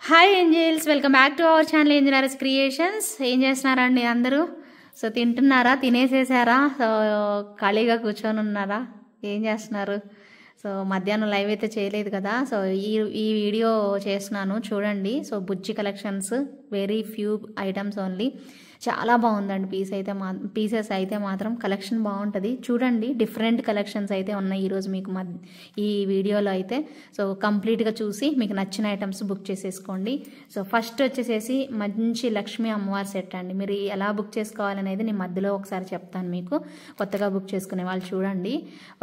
Hi angels, welcome back to our channel angels creations. ఏం చేస్తున్నారండి అందరూ? సో తింటున్నారా, తినేసేసారా, సో ఖాళీగా కూర్చొని ఉన్నారా, ఏం చేస్తున్నారు? సో మధ్యాహ్నం లైవ్ అయితే చేయలేదు కదా, సో ఈ వీడియో చేస్తున్నాను చూడండి. So Bujji collections, very few items only. చాలా బాగుందండి పీసెస్ అయితే మాత్రం కలెక్షన్ బాగుంటుంది చూడండి. డిఫరెంట్ కలెక్షన్స్ అయితే ఉన్నాయి ఈరోజు మీకు ఈ వీడియోలో అయితే. సో కంప్లీట్గా చూసి మీకు నచ్చిన ఐటమ్స్ బుక్ చేసేసుకోండి. సో ఫస్ట్ వచ్చేసేసి మంచి లక్ష్మీ అమ్మవారి సెట్ అండి. మీరు ఎలా బుక్ చేసుకోవాలనేది నేను మధ్యలో ఒకసారి చెప్తాను మీకు. కొత్తగా బుక్ చేసుకునే వాళ్ళు చూడండి,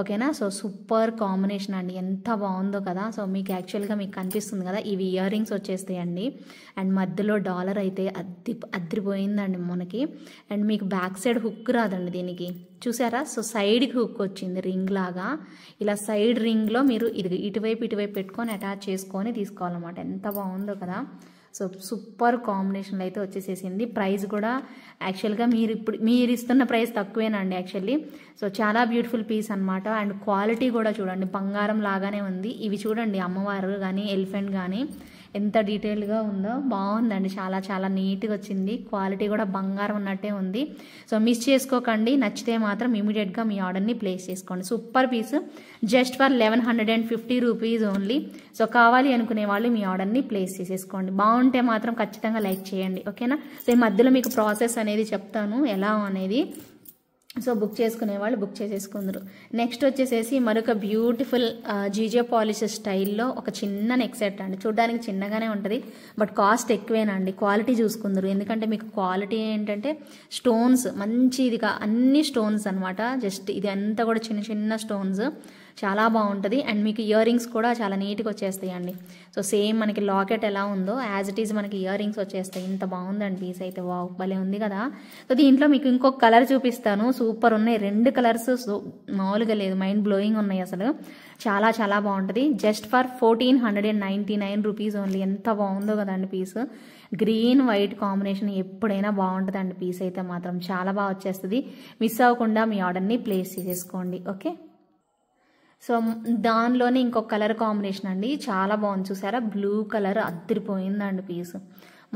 ఓకేనా? సో సూపర్ కాంబినేషన్ అండి, ఎంత బాగుందో కదా. సో మీకు యాక్చువల్గా మీకు కనిపిస్తుంది కదా, ఇవి ఇయర్ రింగ్స్ వచ్చేస్తాయండి. అండ్ మధ్యలో డాలర్ అయితే అద్రిపోయిందండి మనకి. అండ్ మీకు బ్యాక్ సైడ్ హుక్ రాదండి దీనికి, చూసారా? సో సైడ్కి హుక్ వచ్చింది రింగ్ లాగా. ఇలా సైడ్ రింగ్లో మీరు ఇటువైపు పెట్టుకొని అటాచ్ చేసుకొని తీసుకోవాలన్నమాట. ఎంత బాగుందో కదా. సో సూపర్ కాంబినేషన్లో అయితే వచ్చేసేసింది. ప్రైస్ కూడా యాక్చువల్గా మీరు ఇస్తున్న ప్రైస్ తక్కువేనండి యాక్చువల్లీ. సో చాలా బ్యూటిఫుల్ పీస్ అనమాట. అండ్ క్వాలిటీ కూడా చూడండి, బంగారం లాగానే ఉంది. ఇవి చూడండి, అమ్మవారు కానీ ఎలిఫెంట్ కానీ ఎంత డీటెయిల్గా ఉందో, బాగుందండి. చాలా చాలా నీట్గా వచ్చింది. క్వాలిటీ కూడా బంగారం ఉన్నట్టే ఉంది. సో మిస్ చేసుకోకండి. నచ్చితే మాత్రం ఇమీడియట్గా మీ ఆర్డర్ని ప్లేస్ చేసుకోండి. Super piece, just for 1150 rupees only. So కావాలి అనుకునే వాళ్ళు మీ ఆర్డర్ని ప్లేస్ చేసేసుకోండి. బాగుంటే మాత్రం ఖచ్చితంగా లైక్ చేయండి, ఓకేనా? సో ఈ మధ్యలో మీకు ప్రాసెస్ అనేది చెప్తాను ఎలా అనేది. సో బుక్ చేసుకునే వాళ్ళు బుక్ చేసేసుకుందరు. నెక్స్ట్ వచ్చేసేసి మరొక బ్యూటిఫుల్ జీజే పాలిష్ స్టైల్లో ఒక చిన్న నెక్ సెట్ అండి. చూడడానికి చిన్నగానే ఉంటుంది, బట్ కాస్ట్ ఎక్కువేనండి. క్వాలిటీ చూసుకుందరు, ఎందుకంటే మీకు క్వాలిటీ ఏంటంటే స్టోన్స్ మంచిదిగా అన్ని స్టోన్స్ అనమాట. జస్ట్ ఇది అంతా కూడా చిన్న చిన్న స్టోన్స్, చాలా బాగుంటుంది. అండ్ మీకు ఇయర్ రింగ్స్ కూడా చాలా నీట్గా వచ్చేస్తాయి అండి. సో సేమ్ మనకి లాకెట్ ఎలా ఉందో యాజ్ ఇట్ ఈజ్ మనకి ఇయర్ రింగ్స్ వచ్చేస్తాయి. ఇంత బాగుందండి పీస్ అయితే, వావ్ భలే ఉంది కదా. సో దీంట్లో మీకు ఇంకొక కలర్ చూపిస్తాను, సూపర్ ఉన్నాయి. 2 కలర్స్ మామూలుగా లేదు, మైండ్ బ్లోయింగ్ ఉన్నాయి అసలు. చాలా చాలా బాగుంటుంది. Just for 1499 rupees only. ఎంత బాగుందో కదండి పీస్. గ్రీన్ వైట్ కాంబినేషన్ ఎప్పుడైనా బాగుంటుందండి పీస్ అయితే మాత్రం. చాలా బాగా వచ్చేస్తుంది. మిస్ అవ్వకుండా మీ ఆర్డర్ని ప్లేస్ చేసేసుకోండి, ఓకే? సో దానిలోనే ఇంకొక కలర్ కాంబినేషన్ అండి, చాలా బాగుంది. చూసారా, బ్లూ కలర్ అద్దరిపోయిందండి పీస్.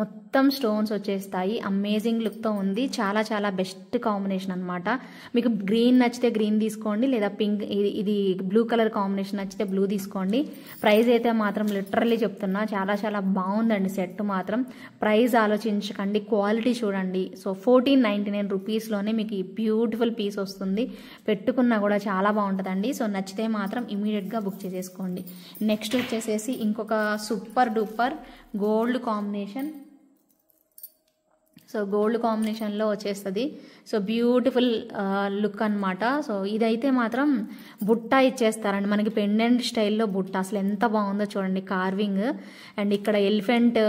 మొత్తం స్టోన్స్ వచ్చేస్తాయి, అమేజింగ్ లుక్తో ఉంది. చాలా చాలా బెస్ట్ కాంబినేషన్ అనమాట. మీకు గ్రీన్ నచ్చితే గ్రీన్ తీసుకోండి, లేదా పింక్, ఇది బ్లూ కలర్ కాంబినేషన్ నచ్చితే బ్లూ తీసుకోండి. ప్రైస్ అయితే మాత్రం లిటరల్లీ చెప్తున్నా, చాలా చాలా బాగుందండి సెట్ మాత్రం. ప్రైస్ ఆలోచించకండి, క్వాలిటీ చూడండి. సో 1499 రూపీస్లోనే మీకు ఈ బ్యూటిఫుల్ పీస్ వస్తుంది. పెట్టుకున్నా కూడా చాలా బాగుంటుందండి. సో నచ్చితే మాత్రం ఇమీడియట్గా బుక్ చేసేసుకోండి. నెక్స్ట్ వచ్చేసేసి ఇంకొక super duper gold combination. So gold కాంబినేషన్లో వచ్చేస్తుంది. సో బ్యూటిఫుల్ లుక్ అనమాట. సో ఇదైతే మాత్రం బుట్ట ఇచ్చేస్తారండి మనకి, పెండెంట్ స్టైల్లో బుట్ట. అసలు ఎంత బాగుందో చూడండి, కార్వింగ్. అండ్ ఇక్కడ ఎలిఫెంట్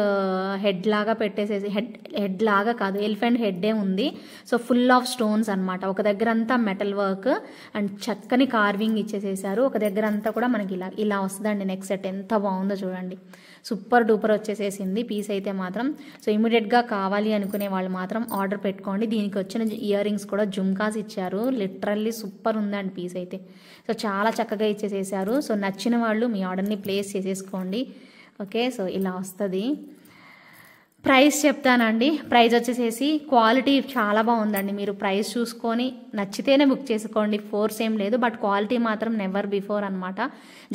హెడ్ లాగా పెట్టేసేసి, హెడ్ లాగా కాదు, ఎలిఫెంట్ హెడ్డే ఉంది. సో ఫుల్ ఆఫ్ స్టోన్స్ అనమాట. ఒక దగ్గర అంతా మెటల్ వర్క్ అండ్ చక్కని కార్వింగ్ ఇచ్చేసేసారు. ఒక దగ్గర అంతా కూడా మనకి ఇలా వస్తుందండి నెక్ సెట్. ఎంత బాగుందో చూడండి, సూపర్ డూపర్ వచ్చేసేసింది పీస్ అయితే మాత్రం. సో ఇమీడియట్గా కావాలి అనుకునే వాళ్ళు మాత్రం ఆర్డర్ పెట్టుకోండి. దీనికి వచ్చిన ఇయర్ రింగ్స్ కూడా జుమ్కాస్ ఇచ్చారు. లిటరల్లీ సూపర్ ఉందండి పీస్ అయితే. సో చాలా చక్కగా ఇచ్చేసేసారు. సో నచ్చిన వాళ్ళు మీ ఆర్డర్ని ప్లేస్ చేసేసుకోండి, ఓకే? సో ఇలా వస్తుంది. ప్రైస్ చెప్తానండి. ప్రైస్ వచ్చేసేసి క్వాలిటీ చాలా బాగుందండి. మీరు ప్రైస్ చూసుకొని నచ్చితేనే బుక్ చేసుకోండి, ఫోర్స్ ఏం లేదు. బట్ క్వాలిటీ మాత్రం నెవర్ బిఫోర్ అనమాట.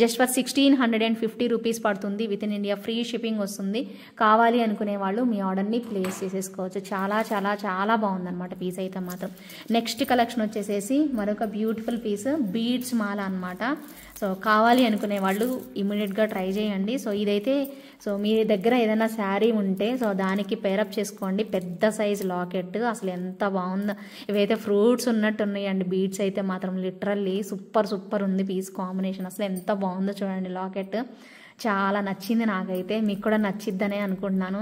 జస్ట్ ఫర్ 1650 రూపీస్ పడుతుంది. With in India free shipping వస్తుంది. కావాలి అనుకునే వాళ్ళు మీ ఆర్డర్ని ప్లేస్ చేసేసుకోవచ్చు. చాలా చాలా చాలా బాగుందన్నమాట పీస్ అయితే మాత్రం. నెక్స్ట్ కలెక్షన్ వచ్చేసేసి మరొక బ్యూటిఫుల్ పీస్, బీడ్స్ మాల అనమాట. సో కావాలి అనుకునే వాళ్ళు ఇమీడియట్గా ట్రై చేయండి. సో ఇదైతే, సో మీ దగ్గర ఏదైనా శారీ ఉంటే సో దానికి పేరప్ చేసుకోండి. పెద్ద సైజ్ లాకెట్, అసలు ఎంత బాగుందో. ఇవైతే ఫ్రూట్స్ ఉన్నట్టు ఉన్నాయండి బీడ్స్ అయితే మాత్రం. లిటరల్లీ సూపర్ ఉంది పీస్ కాంబినేషన్. అసలు ఎంత బాగుందో చూడండి లాకెట్. చాలా నచ్చింది నాకైతే, మీకు కూడా నచ్చిద్దనే అనుకుంటున్నాను.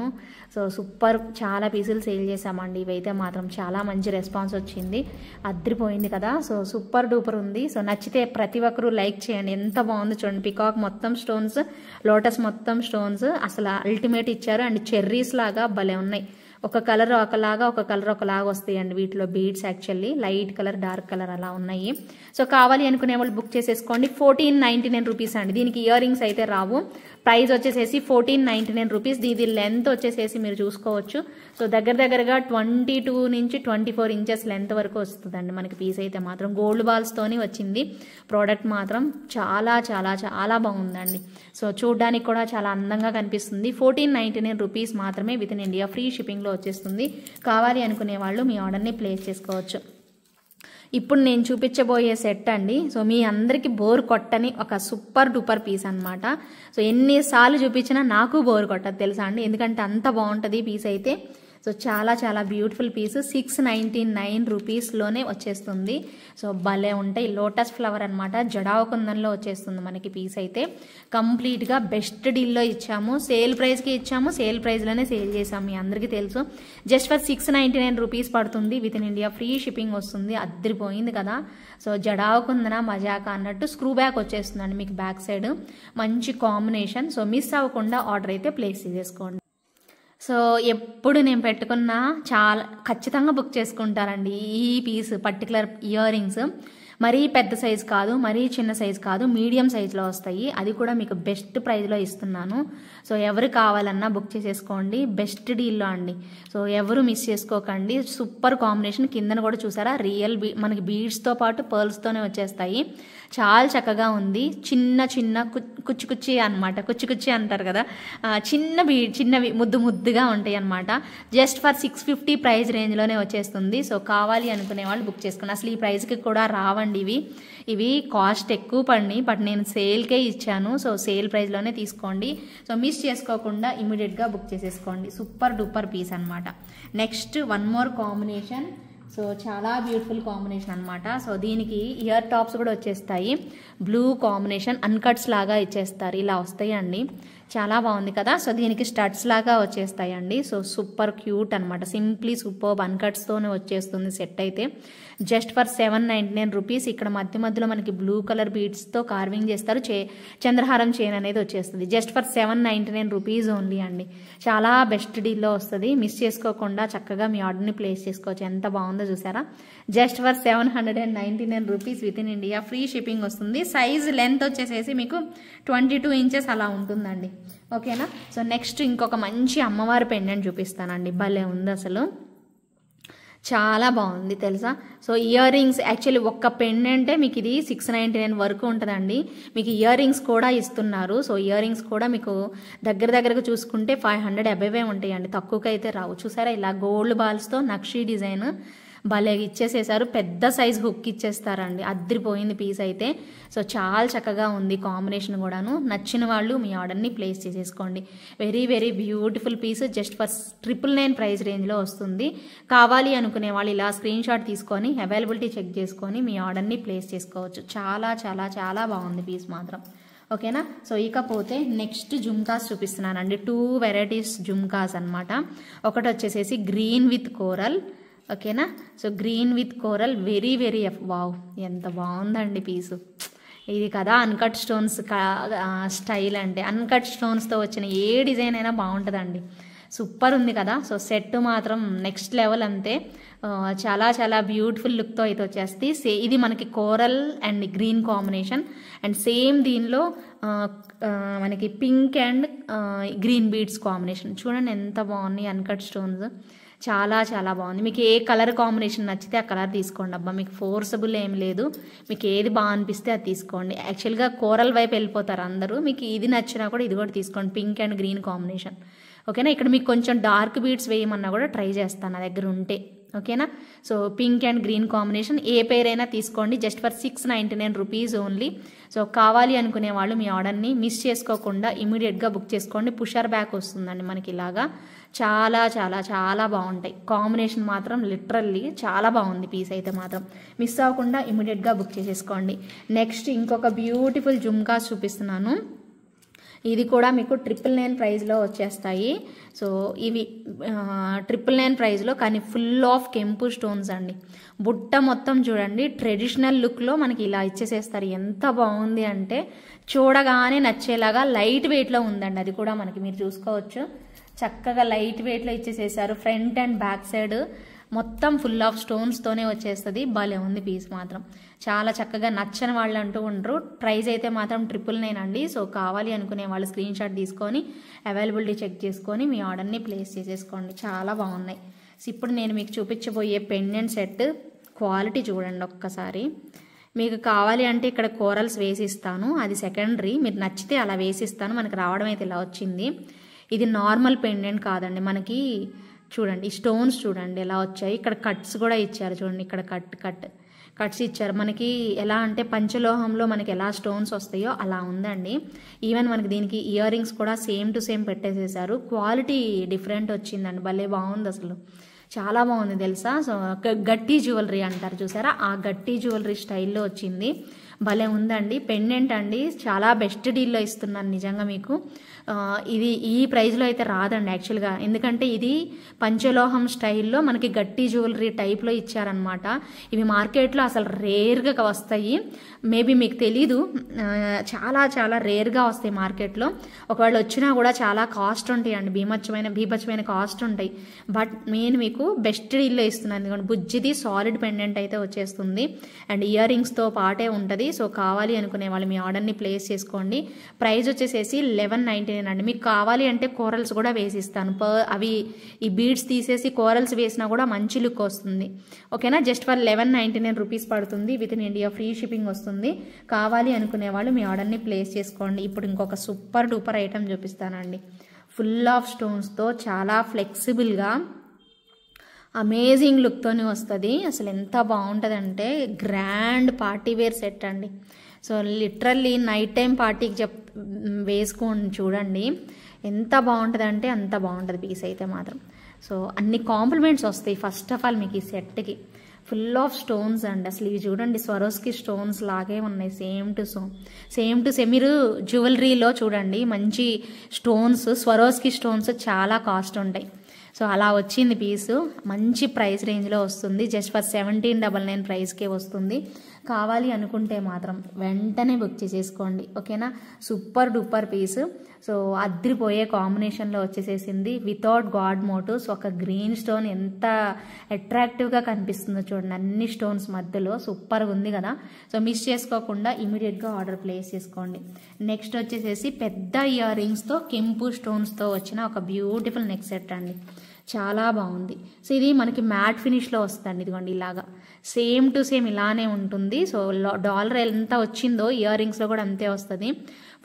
సో సూపర్, చాలా పీసులు సేల్ చేసామండి. ఇవైతే మాత్రం చాలా మంచి రెస్పాన్స్ వచ్చింది, అద్రిపోయింది కదా. సో సూపర్ డూపర్ ఉంది. సో నచ్చితే ప్రతి ఒక్కరూ లైక్ చేయండి. ఎంత బాగుందో చూడండి, పికాక్ మొత్తం స్టోన్స్, లోటస్ మొత్తం స్టోన్స్, అసలు అల్టిమేట్ ఇచ్చారు. అండ్ చెర్రీస్ లాగా భలే ఉన్నాయి. ఒక కలర్ ఒకలాగా, ఒక కలర్ ఒకలాగా వస్తాయండి వీటిలో beads. Actually light colour, dark colour అలా ఉన్నాయి. సో కావాలి అనుకునే వాళ్ళు బుక్ చేసేసుకోండి. 1499 రూపీస్ అండి. దీనికి ఇయర్ రింగ్స్ అయితే రావు. ప్రైస్ వచ్చేసేసి 1499 రూపీస్. ఇది లెంత్ వచ్చేసేసి మీరు చూసుకోవచ్చు. సో దగ్గరగా 22 నుంచి 24 ఇంచెస్ లెంత్ వరకు వస్తుందండి మనకి పీస్ అయితే మాత్రం. గోల్డ్ బాల్స్తోని వచ్చింది ప్రోడక్ట్ మాత్రం చాలా చాలా చాలా బాగుందండి. సో చూడడానికి కూడా చాలా అందంగా కనిపిస్తుంది. 1499 రూపీస్ మాత్రమే విత్ ఇన్ ఇండియా ఫ్రీ షిప్పింగ్లో వచ్చేస్తుంది. కావాలి అనుకునే వాళ్ళు మీ ఆర్డర్ని ప్లేస్ చేసుకోవచ్చు. ఇప్పుడు నేను చూపించబోయే సెట్ అండి. సో మీ అందరికీ బోర్ కొట్టని ఒక సూపర్ డూపర్ పీస్ అనమాట. సో ఎన్నిసార్లు చూపించినా నాకు బోర్ కొట్టదు తెలుసా అండి, ఎందుకంటే అంత బాగుంటుంది పీస్ అయితే. సో చాలా చాలా బ్యూటిఫుల్ పీస్ 699 రూపీస్లోనే వచ్చేస్తుంది. సో భలే ఉంటాయి. లోటస్ ఫ్లవర్ అనమాట, జడావు కుందంలో వచ్చేస్తుంది మనకి పీస్ అయితే. కంప్లీట్గా బెస్ట్ డీల్లో ఇచ్చాము, సేల్ ప్రైస్కి ఇచ్చాము, సేల్ ప్రైస్లోనే సేల్ చేసాము. మీ అందరికీ తెలుసు. జస్ట్ ఫర్ 699 రూపీస్ పడుతుంది. With in India free shipping వస్తుంది. అద్దరిపోయింది కదా. సో జడావు కుందన మజాకా అన్నట్టు స్క్రూ బ్యాక్ వచ్చేస్తుందండి మీకు బ్యాక్ సైడ్. మంచి కాంబినేషన్. సో మిస్ అవ్వకుండా ఆర్డర్ అయితే ప్లేస్ చేసుకోండి. సో ఎప్పుడు నేను పెట్టుకున్నా చాలా ఖచ్చితంగా బుక్ చేసుకుంటారండి ఈ పీస్ పర్టికులర్ ఇయర్ రింగ్స్. మరీ పెద్ద సైజ్ కాదు, మరీ చిన్న సైజ్ కాదు, మీడియం సైజులో వస్తాయి. అది కూడా మీకు బెస్ట్ ప్రైస్లో ఇస్తున్నాను. సో ఎవరు కావాలన్నా బుక్ చేసేసుకోండి. బెస్ట్ డీల్లో అండి. సో ఎవరు మిస్ చేసుకోకండి. Super combination. కిందన కూడా చూసారా రియల్ మనకి బీడ్స్తో పాటు పర్ల్స్తోనే వచ్చేస్తాయి. చాలా చక్కగా ఉంది. చిన్న కుచ్చి అనమాట. కుచ్చి అంటారు కదా, చిన్నవి ముద్దుగా ఉంటాయి అనమాట. జస్ట్ ఫర్ 650 ప్రైస్ రేంజ్లోనే వచ్చేస్తుంది. సో కావాలి అనుకునే వాళ్ళు బుక్ చేసుకోండి. అసలు ఈ ప్రైస్కి కూడా రావండి ఇవి కాస్ట్ ఎక్కువ పడినాయి, బట్ నేను సేల్కే ఇచ్చాను. సో సేల్ ప్రైస్లోనే తీసుకోండి. సో మిస్ చేసుకోకుండా ఇమీడియట్గా బుక్ చేసేసుకోండి. సూపర్ డూపర్ పీస్ అనమాట. Next one more combination. So చాలా బ్యూటిఫుల్ కాంబినేషన్ అనమాట. సో దీనికి ఇయర్ టాప్స్ కూడా వచ్చేస్తాయి. బ్లూ కాంబినేషన్ అన్కట్స్ లాగా ఇచ్చేస్తారు. ఇలా వస్తాయండి. చాలా బాగుంది కదా. సో దీనికి స్టడ్స్ లాగా వచ్చేస్తాయండి. సో సూపర్ క్యూట్ అనమాట. సింప్లీ సూపర్ అన్కట్స్తోనే వచ్చేస్తుంది సెట్ అయితే. Just for 799 rupees. ఇక్కడ మధ్యలో మనకి బ్లూ కలర్ బీడ్స్తో కార్వింగ్ చేస్తారు. చంద్రహారం చైన్ అనేది వచ్చేస్తుంది. జస్ట్ ఫర్ 799 రూపీస్ ఓన్లీ అండి. చాలా బెస్ట్ డీల్లో వస్తుంది. మిస్ చేసుకోకుండా చక్కగా మీ ఆర్డర్ని ప్లేస్ చేసుకోవచ్చు. ఎంత బాగుందో చూసారా. Just for 799 rupees with in India free shipping వస్తుంది. సైజ్ లెంత్ వచ్చేసేసి మీకు 22 ఇంచెస్ అలా ఉంటుందండి. ఓకేనా. సో నెక్స్ట్ ఇంకొక మంచి అమ్మవారి పెండెంట్ చూపిస్తానండి. భలే ఉంది అసలు, చాలా బాగుంది తెలుసా. సో ఇయర్ రింగ్స్ యాక్చువల్లీ ఒక్క పెండెంటే మీకు ఇది 699 వరకు ఉంటుందండి. మీకు ఇయర్ రింగ్స్ కూడా ఇస్తున్నారు. సో ఇయర్ రింగ్స్ కూడా మీకు దగ్గరగా చూసుకుంటే 500 అబవే ఉంటాయండి, తక్కువకి అయితే రావు. చూసారా ఇలా గోల్డ్ బాల్స్తో నక్షీ డిజైన్ భలే ఇచ్చేసేసారు. పెద్ద సైజ్ హుక్ ఇచ్చేస్తారండి. అద్దరిపోయింది పీస్ అయితే. సో చాలా చక్కగా ఉంది కాంబినేషన్ కూడాను. నచ్చిన వాళ్ళు మీ ఆర్డర్ని ప్లేస్ చేసేసుకోండి. Very very beautiful piece. Just for 999 price రేంజ్లో వస్తుంది. కావాలి అనుకునే వాళ్ళు ఇలా స్క్రీన్ షాట్ తీసుకొని అవైలబిలిటీ చెక్ చేసుకొని మీ ఆర్డర్ని ప్లేస్ చేసుకోవచ్చు. చాలా చాలా చాలా బాగుంది పీస్ మాత్రం. ఓకేనా. సో ఇకపోతే నెక్స్ట్ జుమ్కాస్ చూపిస్తున్నానండి. 2 వెరైటీస్ జుమ్కాస్ అనమాట. ఒకటి వచ్చేసేసి గ్రీన్ విత్ కోరల్. ఓకేనా. So green with coral very very wow, ఎంత బాగుందండి పీసు. ఇది కదా అన్కట్ స్టోన్స్ స్టైల్ అంటే. అన్కట్ స్టోన్స్తో వచ్చిన ఏ డిజైన్ అయినా బాగుంటుందండి. సూపర్ ఉంది కదా. సో సెట్ మాత్రం నెక్స్ట్ లెవెల్ అంతే. చాలా చాలా బ్యూటిఫుల్ లుక్తో అయితే వచ్చేస్తుంది. ఇది మనకి coral and green combination. And same దీనిలో మనకి pink and green beads combination. చూడండి ఎంత బాగున్నాయి అన్కట్ స్టోన్స్. చాలా చాలా బాగుంది. మీకు ఏ కలర్ కాంబినేషన్ నచ్చితే ఆ కలర్ తీసుకోండి అబ్బా. మీకు ఫోర్సబుల్ ఏం లేదు. మీకు ఏది బాగా అనిపిస్తే అది తీసుకోండి. యాక్చువల్గా కోరల్ వైపు వెళ్ళిపోతారు అందరూ. మీకు ఇది నచ్చినా కూడా ఇది కూడా తీసుకోండి. Pink and green combination. ఓకేనా. ఇక్కడ మీకు కొంచెం డార్క్ బీడ్స్ వేయమన్నా కూడా ట్రై చేస్తాను నా దగ్గర ఉంటే. ఓకేనా. So pink and green combination ఏ పేరైనా తీసుకోండి. Just for 699 rupees only. So కావాలి అనుకునే వాళ్ళు మీ ఆర్డర్ని మిస్ చేసుకోకుండా ఇమీడియట్గా బుక్ చేసుకోండి. పుషర్ బ్యాక్ వస్తుందండి మనకి ఇలాగా. చాలా చాలా చాలా బాగుంటాయి. కాంబినేషన్ మాత్రం లిటరల్లీ చాలా బాగుంది పీస్ అయితే మాత్రం. మిస్ అవ్వకుండా ఇమీడియట్గా బుక్ చేసేసుకోండి. నెక్స్ట్ ఇంకొక బ్యూటిఫుల్ జుమ్కాస్ చూపిస్తున్నాను. ఇది కూడా మీకు 999 ప్రైస్లో వచ్చేస్తాయి. సో ఇవి 999 ప్రైస్లో, కానీ ఫుల్ ఆఫ్ కెంపు స్టోన్స్ అండి. బుట్ట మొత్తం చూడండి ట్రెడిషనల్ లుక్లో మనకి ఇలా ఇచ్చేసేస్తారు. ఎంత బాగుంది అంటే చూడగానే నచ్చేలాగా లైట్ వెయిట్లో ఉందండి. అది కూడా మనకి మీరు చూసుకోవచ్చు. చక్కగా లైట్ వెయిట్లో ఇచ్చేసేసారు. ఫ్రంట్ అండ్ బ్యాక్ సైడ్ మొత్తం ఫుల్ ఆఫ్ స్టోన్స్తోనే వచ్చేస్తుంది. భలే ఉంది పీస్ మాత్రం, చాలా చక్కగా. నచ్చని వాళ్ళు అంటూ ఉండరు. ప్రైస్ అయితే మాత్రం 999 అండి. సో కావాలి అనుకునే వాళ్ళు స్క్రీన్ షాట్ తీసుకొని అవైలబిలిటీ చెక్ చేసుకొని మీ ఆర్డర్ని ప్లేస్ చేసేసుకోండి. చాలా బాగున్నాయి. ఇప్పుడు నేను మీకు చూపించబోయే పెండెంట్ సెట్ క్వాలిటీ చూడండి ఒక్కసారి. మీకు కావాలి అంటే ఇక్కడ కోరల్స్ వేసిస్తాను, అది సెకండరీ. మీరు నచ్చితే అలా వేసిస్తాను. మనకి రావడం అయితే ఇలా వచ్చింది. ఇది నార్మల్ పెండెంట్ కాదండి. మనకి చూడండి స్టోన్స్ చూడండి ఎలా వచ్చాయి. ఇక్కడ కట్స్ కూడా ఇచ్చారు చూడండి. ఇక్కడ కట్స్ ఇచ్చారు. మనకి ఎలా అంటే పంచలోహంలో మనకి ఎలా స్టోన్స్ వస్తాయో అలా ఉందండి. ఈవెన్ మనకి దీనికి ఇయర్ రింగ్స్ కూడా సేమ్ టు సేమ్ పెట్టేసేసారు. క్వాలిటీ డిఫరెంట్ వచ్చిందండి, భలే బాగుంది అసలు, చాలా బాగుంది తెలుసా. సో గట్టి జ్యువెలరీ అంటారు చూసారా, ఆ గట్టి జ్యువెలరీ స్టైల్లో వచ్చింది. భలే ఉందండి. పెండెంట్ అండి, చాలా బెస్ట్ డీల్లో ఇస్తున్నాను నిజంగా మీకు. ఇది ఈ ప్రైస్లో అయితే రాదండి యాక్చువల్గా, ఎందుకంటే ఇది పంచలోహం స్టైల్లో మనకి గట్టి జ్యువెలరీ టైప్లో ఇచ్చారనమాట. ఇవి మార్కెట్లో అసలు రేర్గా వస్తాయి. మేబీ మీకు తెలీదు, చాలా చాలా రేర్గా వస్తాయి మార్కెట్లో. ఒకవేళ వచ్చినా కూడా చాలా కాస్ట్ ఉంటాయండి, బీభత్సమైన కాస్ట్ ఉంటాయి. బట్ నేను మీకు బెస్ట్ డీల్లో ఇస్తున్నాను. ఎందుకంటే బుజ్జిది సాలిడ్ పెండెంట్ అయితే వచ్చేస్తుంది అండ్ ఇయర్ రింగ్స్తో పాటే ఉంటుంది. సో కావాలి అనుకునే వాళ్ళు మీ ఆర్డర్ని ప్లేస్ చేసుకోండి. ప్రైస్ వచ్చేసేసి 1199 అండి. మీకు కావాలి అంటే కోరల్స్ కూడా వేసిస్తాను. అవి ఈ బీడ్స్ తీసేసి కోరల్స్ వేసినా కూడా మంచి లుక్ వస్తుంది. ఓకేనా, జస్ట్ ఫర్ 1199 రూపీస్ పడుతుంది. With in India free shipping వస్తుంది. కావాలి అనుకునే వాళ్ళు మీ ఆర్డర్ని ప్లేస్ చేసుకోండి. ఇప్పుడు ఇంకొక సూపర్ డూపర్ ఐటమ్ చూపిస్తానండి. ఫుల్ ఆఫ్ స్టోన్స్తో చాలా ఫ్లెక్సిబుల్గా అమేజింగ్ లుక్తోనే వస్తుంది. అసలు ఎంత బాగుంటుందంటే గ్రాండ్ పార్టీ వేర్ సెట్ అండి. సో లిటరల్లీ నైట్ టైం పార్టీకి వేసుకోండి చూడండి, ఎంత బాగుంటుందంటే అంత బాగుంటుంది పీస్ అయితే మాత్రం. సో అన్ని కాంప్లిమెంట్స్ వస్తాయి. ఫస్ట్ ఆఫ్ ఆల్ మీకు ఈ సెట్కి ఫుల్ ఆఫ్ స్టోన్స్ అండి. అసలు ఇవి చూడండి స్వరోస్కి స్టోన్స్ లాగే ఉన్నాయి, సేమ్ టు సేమ్. మీరు జ్యువెలరీలో చూడండి మంచి స్టోన్స్, స్వరోస్కి స్టోన్స్ చాలా కాస్ట్ ఉంటాయి. సో అలా వచ్చింది పీసు, మంచి ప్రైస్ రేంజ్లో వస్తుంది. జస్ట్ ఫర్ 1799 ప్రైస్కే వస్తుంది. కావాలి అనుకుంటే మాత్రం వెంటనే బుక్ చేసేసుకోండి. ఓకేనా, సూపర్ డూపర్ పీస్. సో అద్రిపోయే కాంబినేషన్లో వచ్చేసేసింది. వితౌట్ గాడ్ మోటివ్స్, ఒక గ్రీన్ స్టోన్ ఎంత అట్రాక్టివ్గా కనిపిస్తుందో చూడండి అన్ని స్టోన్స్ మధ్యలో. సూపర్గా ఉంది కదా. సో మిస్ చేసుకోకుండా ఇమీడియట్గా ఆర్డర్ ప్లేస్ చేసుకోండి. నెక్స్ట్ వచ్చేసేసి పెద్ద ఇయర్ రింగ్స్తో కెంపు స్టోన్స్తో వచ్చిన ఒక బ్యూటిఫుల్ నెక్ సెట్ అండి, చాలా బాగుంది. సో ఇది మనకి మ్యాట్ ఫినిష్లో వస్తుంది. ఇదిగోండి ఇలాగా సేమ్ టు సేమ్ ఇలానే ఉంటుంది. సో డాలర్ ఎంత వచ్చిందో ఇయర్ రింగ్స్లో కూడా అంతే వస్తుంది.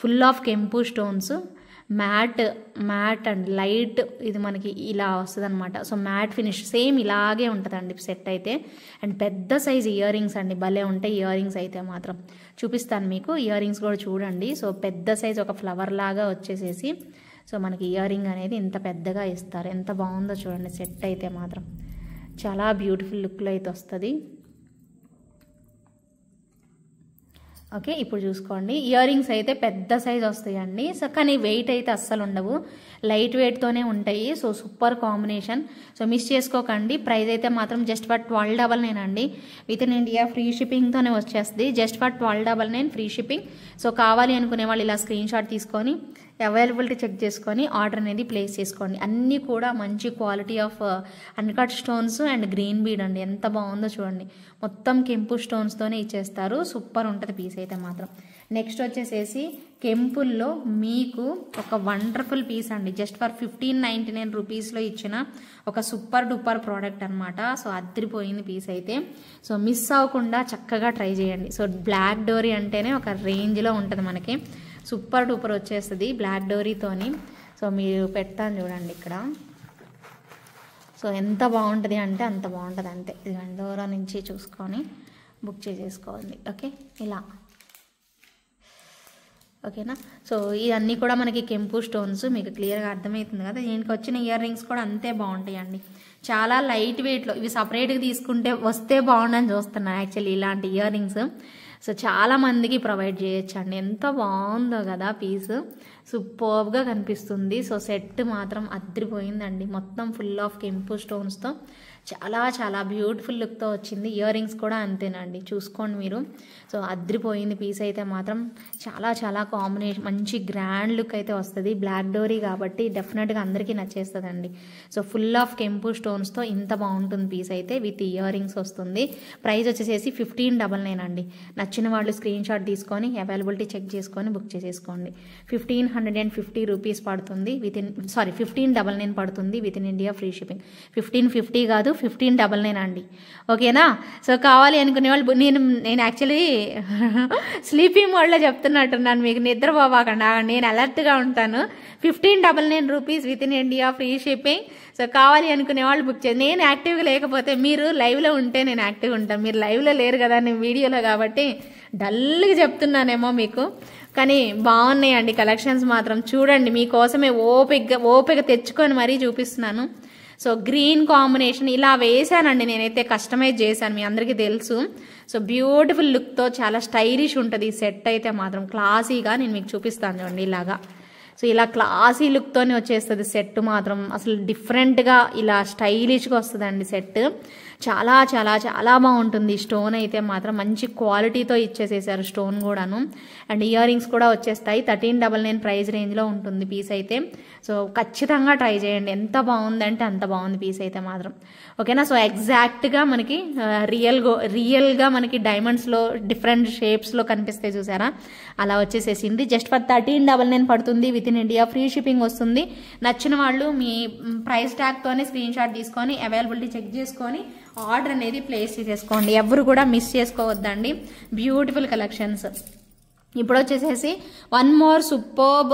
ఫుల్ ఆఫ్ కెంపు స్టోన్స్, మ్యాట్ అండ్ లైట్, ఇది మనకి ఇలా వస్తుంది అనమాట. సో మ్యాట్ ఫినిష్ సేమ్ ఇలాగే ఉంటుందండి సెట్ అయితే. అండ్ పెద్ద సైజ్ ఇయర్ రింగ్స్ అండి, భలే ఉంటాయి ఇయర్ రింగ్స్ అయితే మాత్రం. చూపిస్తాను మీకు ఇయర్ రింగ్స్ కూడా చూడండి. సో పెద్ద సైజ్ ఒక ఫ్లవర్ లాగా వచ్చేసేసి సో మనకి ఇయర్ రింగ్ అనేది ఇంత పెద్దగా ఇస్తారు. ఎంత బాగుందో చూడండి సెట్ అయితే మాత్రం, చాలా బ్యూటిఫుల్ లుక్లో అయితే వస్తుంది. ఓకే, ఇప్పుడు చూసుకోండి ఇయర్ రింగ్స్ అయితే పెద్ద సైజ్ వస్తాయండి. సో కానీ వెయిట్ అయితే అస్సలు ఉండవు, లైట్ వెయిట్తోనే ఉంటాయి. So super combination. So miss చేసుకోకండి. ప్రైస్ అయితే మాత్రం జస్ట్ ఫర్ 1299 అండి. విత్ ఇన్ ఇండియా ఫ్రీ షిప్పింగ్తోనే వచ్చేస్తుంది. Just for 1299 free shipping. So కావాలి అనుకునే వాళ్ళు ఇలా స్క్రీన్ షాట్ తీసుకొని అవైలబిలిటీ చెక్ చేసుకొని ఆర్డర్ అనేది ప్లేస్ చేసుకోండి. అన్నీ కూడా మంచి quality of uncut stones and green bead అండి. ఎంత బాగుందో చూడండి, మొత్తం కెంపు స్టోన్స్తోనే ఇచ్చేస్తారు. సూపర్ ఉంటుంది పీస్ అయితే మాత్రం. నెక్స్ట్ వచ్చేసేసి కెంపుల్లో మీకు ఒక వండర్ఫుల్ పీస్ అండి. జస్ట్ ఫర్ 1599 రూపీస్లో ఇచ్చిన ఒక సూపర్ డూపర్ ప్రోడక్ట్ అనమాట. సో అదిరిపోయింది పీస్ అయితే. సో మిస్ అవ్వకుండా చక్కగా ట్రై చేయండి. సో బ్లాక్ డోరీ అంటేనే ఒక రేంజ్లో ఉంటుంది మనకి, సూపర్ డూపర్ వచ్చేస్తుంది బ్లాక్ డోరీతోని. సో మీరు పెడతాను చూడండి ఇక్కడ. సో ఎంత బాగుంటుంది అంటే అంత బాగుంటుంది అంతే. ఇది డోరా నుంచి చూసుకొని బుక్ చేసేసుకోండి. ఓకే, ఇలా ఓకేనా. సో ఇవన్నీ కూడా మనకి కెంపు స్టోన్స్, మీకు క్లియర్గా అర్థమవుతుంది కదా. దీనికి వచ్చిన ఇయర్ రింగ్స్ కూడా అంతే బాగుంటాయండి, చాలా లైట్ వెయిట్లో. ఇవి సపరేట్గా తీసుకుంటే వస్తే బాగుండని చూస్తున్నాను యాక్చువల్లీ ఇలాంటి ఇయర్ రింగ్స్. సో చాలా మందికి ప్రొవైడ్ చేయొచ్చు అండి. ఎంత బాగుందో కదా పీస్, సూపర్గా కనిపిస్తుంది. సో సెట్ మాత్రం అదిరిపోయిందండి, మొత్తం ఫుల్ ఆఫ్ కెంపు స్టోన్స్తో చాలా చాలా బ్యూటిఫుల్ లుక్తో వచ్చింది. ఇయర్ రింగ్స్ కూడా అంతేనండి, చూసుకోండి మీరు. సో అద్రిపోయింది పీస్ అయితే మాత్రం. చాలా చాలా కాంబినేషన్, మంచి గ్రాండ్ లుక్ అయితే వస్తుంది. బ్లాక్ డోరీ కాబట్టి డెఫినెట్గా అందరికీ నచ్చేస్తుందండి. సో ఫుల్ ఆఫ్ కెంపు స్టోన్స్తో ఇంత బాగుంటుంది పీస్ అయితే, విత్ ఇయర్ రింగ్స్ వస్తుంది. ప్రైస్ వచ్చేసేసి 1599 అండి. నచ్చిన వాళ్ళు స్క్రీన్ షాట్ తీసుకొని అవైలబిలిటీ చెక్ చేసుకొని బుక్ చేసేసుకోండి. 1550 రూపీస్ పడుతుంది, 1599 పడుతుంది with in India free shipping. 1550 కాదు, 1599 అండి. ఓకేనా? సో కావాలి అనుకునే వాళ్ళు, నేను యాక్చువల్లీ స్లీపింగ్ మోడ్లో చెప్తున్నట్టున్నాను, మీకు నిద్రపోవాకండి, నేను అలర్ట్గా ఉంటాను. 1599 rupees with in India free shipping. So కావాలి అనుకునే వాళ్ళు బుక్ చేయండి. నేను యాక్టివ్గా లేకపోతే, మీరు లైవ్లో ఉంటే నేను యాక్టివ్గా ఉంటాను. మీరు లైవ్లో లేరు కదా, నేను వీడియోలో కాబట్టి డల్గా చెప్తున్నానేమో మీకు, కానీ బాగున్నాయండి కలెక్షన్స్ మాత్రం. చూడండి, మీకోసమే ఓపిక తెచ్చుకొని మరీ చూపిస్తున్నాను. సో గ్రీన్ కాంబినేషన్ ఇలా వేసానండి, నేనైతే కస్టమైజ్ చేశాను, మీ అందరికీ తెలుసు. సో బ్యూటిఫుల్ లుక్తో చాలా స్టైలిష్ ఉంటుంది ఈ సెట్ అయితే మాత్రం. క్లాసీగా నేను మీకు చూపిస్తాను చూడండి ఇలాగా. సో ఇలా క్లాసీ లుక్తోనే వచ్చేస్తుంది సెట్ మాత్రం. అసలు డిఫరెంట్గా ఇలా స్టైలిష్గా వస్తుందండి సెట్. చాలా చాలా చాలా బాగుంటుంది. స్టోన్ అయితే మాత్రం మంచి క్వాలిటీతో ఇచ్చేసేసారు స్టోన్ కూడాను. అండ్ ఇయర్ రింగ్స్ కూడా వచ్చేస్తాయి. 1399 ప్రైస్ రేంజ్లో ఉంటుంది పీస్ అయితే. సో ఖచ్చితంగా ట్రై చేయండి, ఎంత బాగుందంటే అంత బాగుంది పీస్ అయితే మాత్రం. ఓకేనా? సో ఎగ్జాక్ట్గా మనకి రియల్గా మనకి డైమండ్స్లో డిఫరెంట్ షేప్స్లో కనిపిస్తాయి చూసారా, అలా వచ్చేసేసింది. జస్ట్ ఫర్ 1399 పడుతుంది with in India free shipping వస్తుంది. నచ్చిన వాళ్ళు మీ ప్రైస్ ట్యాగ్తోనే స్క్రీన్ షాట్ తీసుకొని అవైలబిలిటీ చెక్ చేసుకొని ఆర్డర్ అనేది ప్లేస్ చేసేసుకోండి. ఎవరు కూడా మిస్ చేసుకోవద్దండి. Beautiful collections. ఇప్పుడు వచ్చేసేసి వన్ మోర్ సూపర్బ్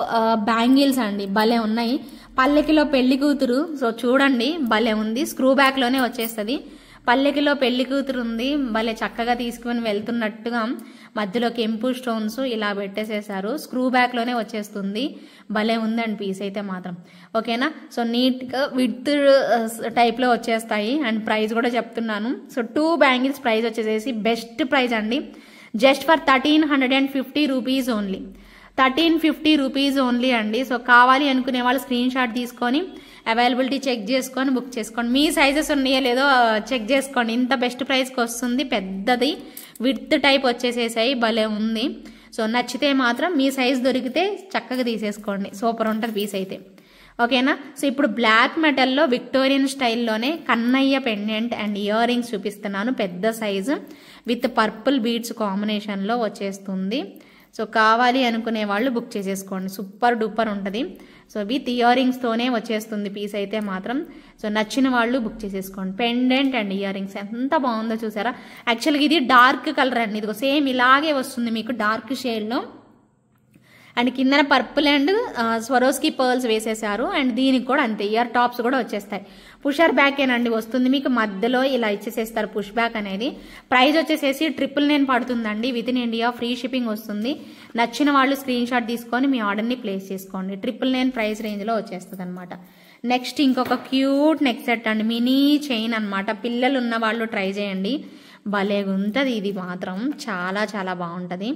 బ్యాంగిల్స్ అండి, భలే ఉన్నాయి. పల్లెకిలో పెళ్లి కూతురు. సో చూడండి, భలే ఉంది. స్క్రూ బ్యాక్లోనే వచ్చేస్తుంది. పల్లెకిలో పెళ్లి కూతురు ఉంది, భలే చక్కగా తీసుకుని వెళ్తున్నట్టుగా మధ్యలో కెంపు స్టోన్స్ ఇలా పెట్టేసేసారు. స్క్రూ బ్యాక్లోనే వచ్చేస్తుంది. భలే ఉందండి పీస్ అయితే మాత్రం. ఓకేనా? సో నీట్గా విత్ టైప్లో వచ్చేస్తాయి. అండ్ ప్రైస్ కూడా చెప్తున్నాను. సో 2 బ్యాంగిల్స్ ప్రైస్ వచ్చేసేసి బెస్ట్ ప్రైస్ అండి, just for 1350 rupees only. 1350 rupees only అండి. సో కావాలి అనుకునే వాళ్ళు స్క్రీన్ షాట్ తీసుకొని అవైలబిలిటీ చెక్ చేసుకొని బుక్ చేసుకోండి. మీ సైజెస్ ఉన్నాయో లేదో చెక్ చేసుకోండి. ఇంత బెస్ట్ ప్రైస్కి వస్తుంది. పెద్దది విత్ టైప్ వచ్చేసేసాయి, భలే ఉంది. సో నచ్చితే మాత్రం మీ సైజ్ దొరికితే చక్కగా తీసేసుకోండి. సూపర్ ఉంటుంది పీస్ అయితే. ఓకేనా? సో ఇప్పుడు బ్లాక్ మెటల్లో విక్టోరియన్ స్టైల్లోనే Kannayya pendant and ear rings చూపిస్తున్నాను. పెద్ద సైజు విత్ పర్పుల్ బీడ్స్ కాంబినేషన్లో వచ్చేస్తుంది. సో కావాలి అనుకునే వాళ్ళు బుక్ చేసేసుకోండి. సూపర్ డూపర్ ఉంటుంది. సో విత్ ఇయర్ రింగ్స్తోనే వచ్చేస్తుంది పీస్ అయితే మాత్రం. సో నచ్చిన వాళ్ళు బుక్ చేసేసుకోండి. పెండెంట్ అండ్ ఇయర్ రింగ్స్ ఎంత బాగుందో చూసారా. యాక్చువల్గా ఇది డార్క్ కలర్ అండి, ఇదిగో సేమ్ ఇలాగే వస్తుంది మీకు డార్క్ షేడ్లో. అండ్ కిందన పర్పుల్ అండ్ స్వరోస్కి పర్ల్స్ వేసేసారు. అండ్ దీనికి కూడా అంతే, ఇయర్ టాప్స్ కూడా వచ్చేస్తాయి. పుషర్ బ్యాక్ ఏనండి వస్తుంది మీకు, మధ్యలో ఇలా ఇచ్చేసేస్తారు పుష్ బ్యాక్ అనేది. ప్రైస్ వచ్చేసేసి 999 పడుతుందండి. With in India free shipping వస్తుంది. నచ్చిన వాళ్ళు స్క్రీన్ షాట్ తీసుకొని మీ ఆర్డర్ని ప్లేస్ చేసుకోండి. 999 ప్రైస్ రేంజ్లో వచ్చేస్తుంది అనమాట. నెక్స్ట్ ఇంకొక క్యూట్ నెక్ సెట్ అండి, మినీ చైన్ అనమాట. పిల్లలు ఉన్న వాళ్ళు ట్రై చేయండి, భలేగా ఉంటుంది. ఇది మాత్రం చాలా చాలా బాగుంటుంది.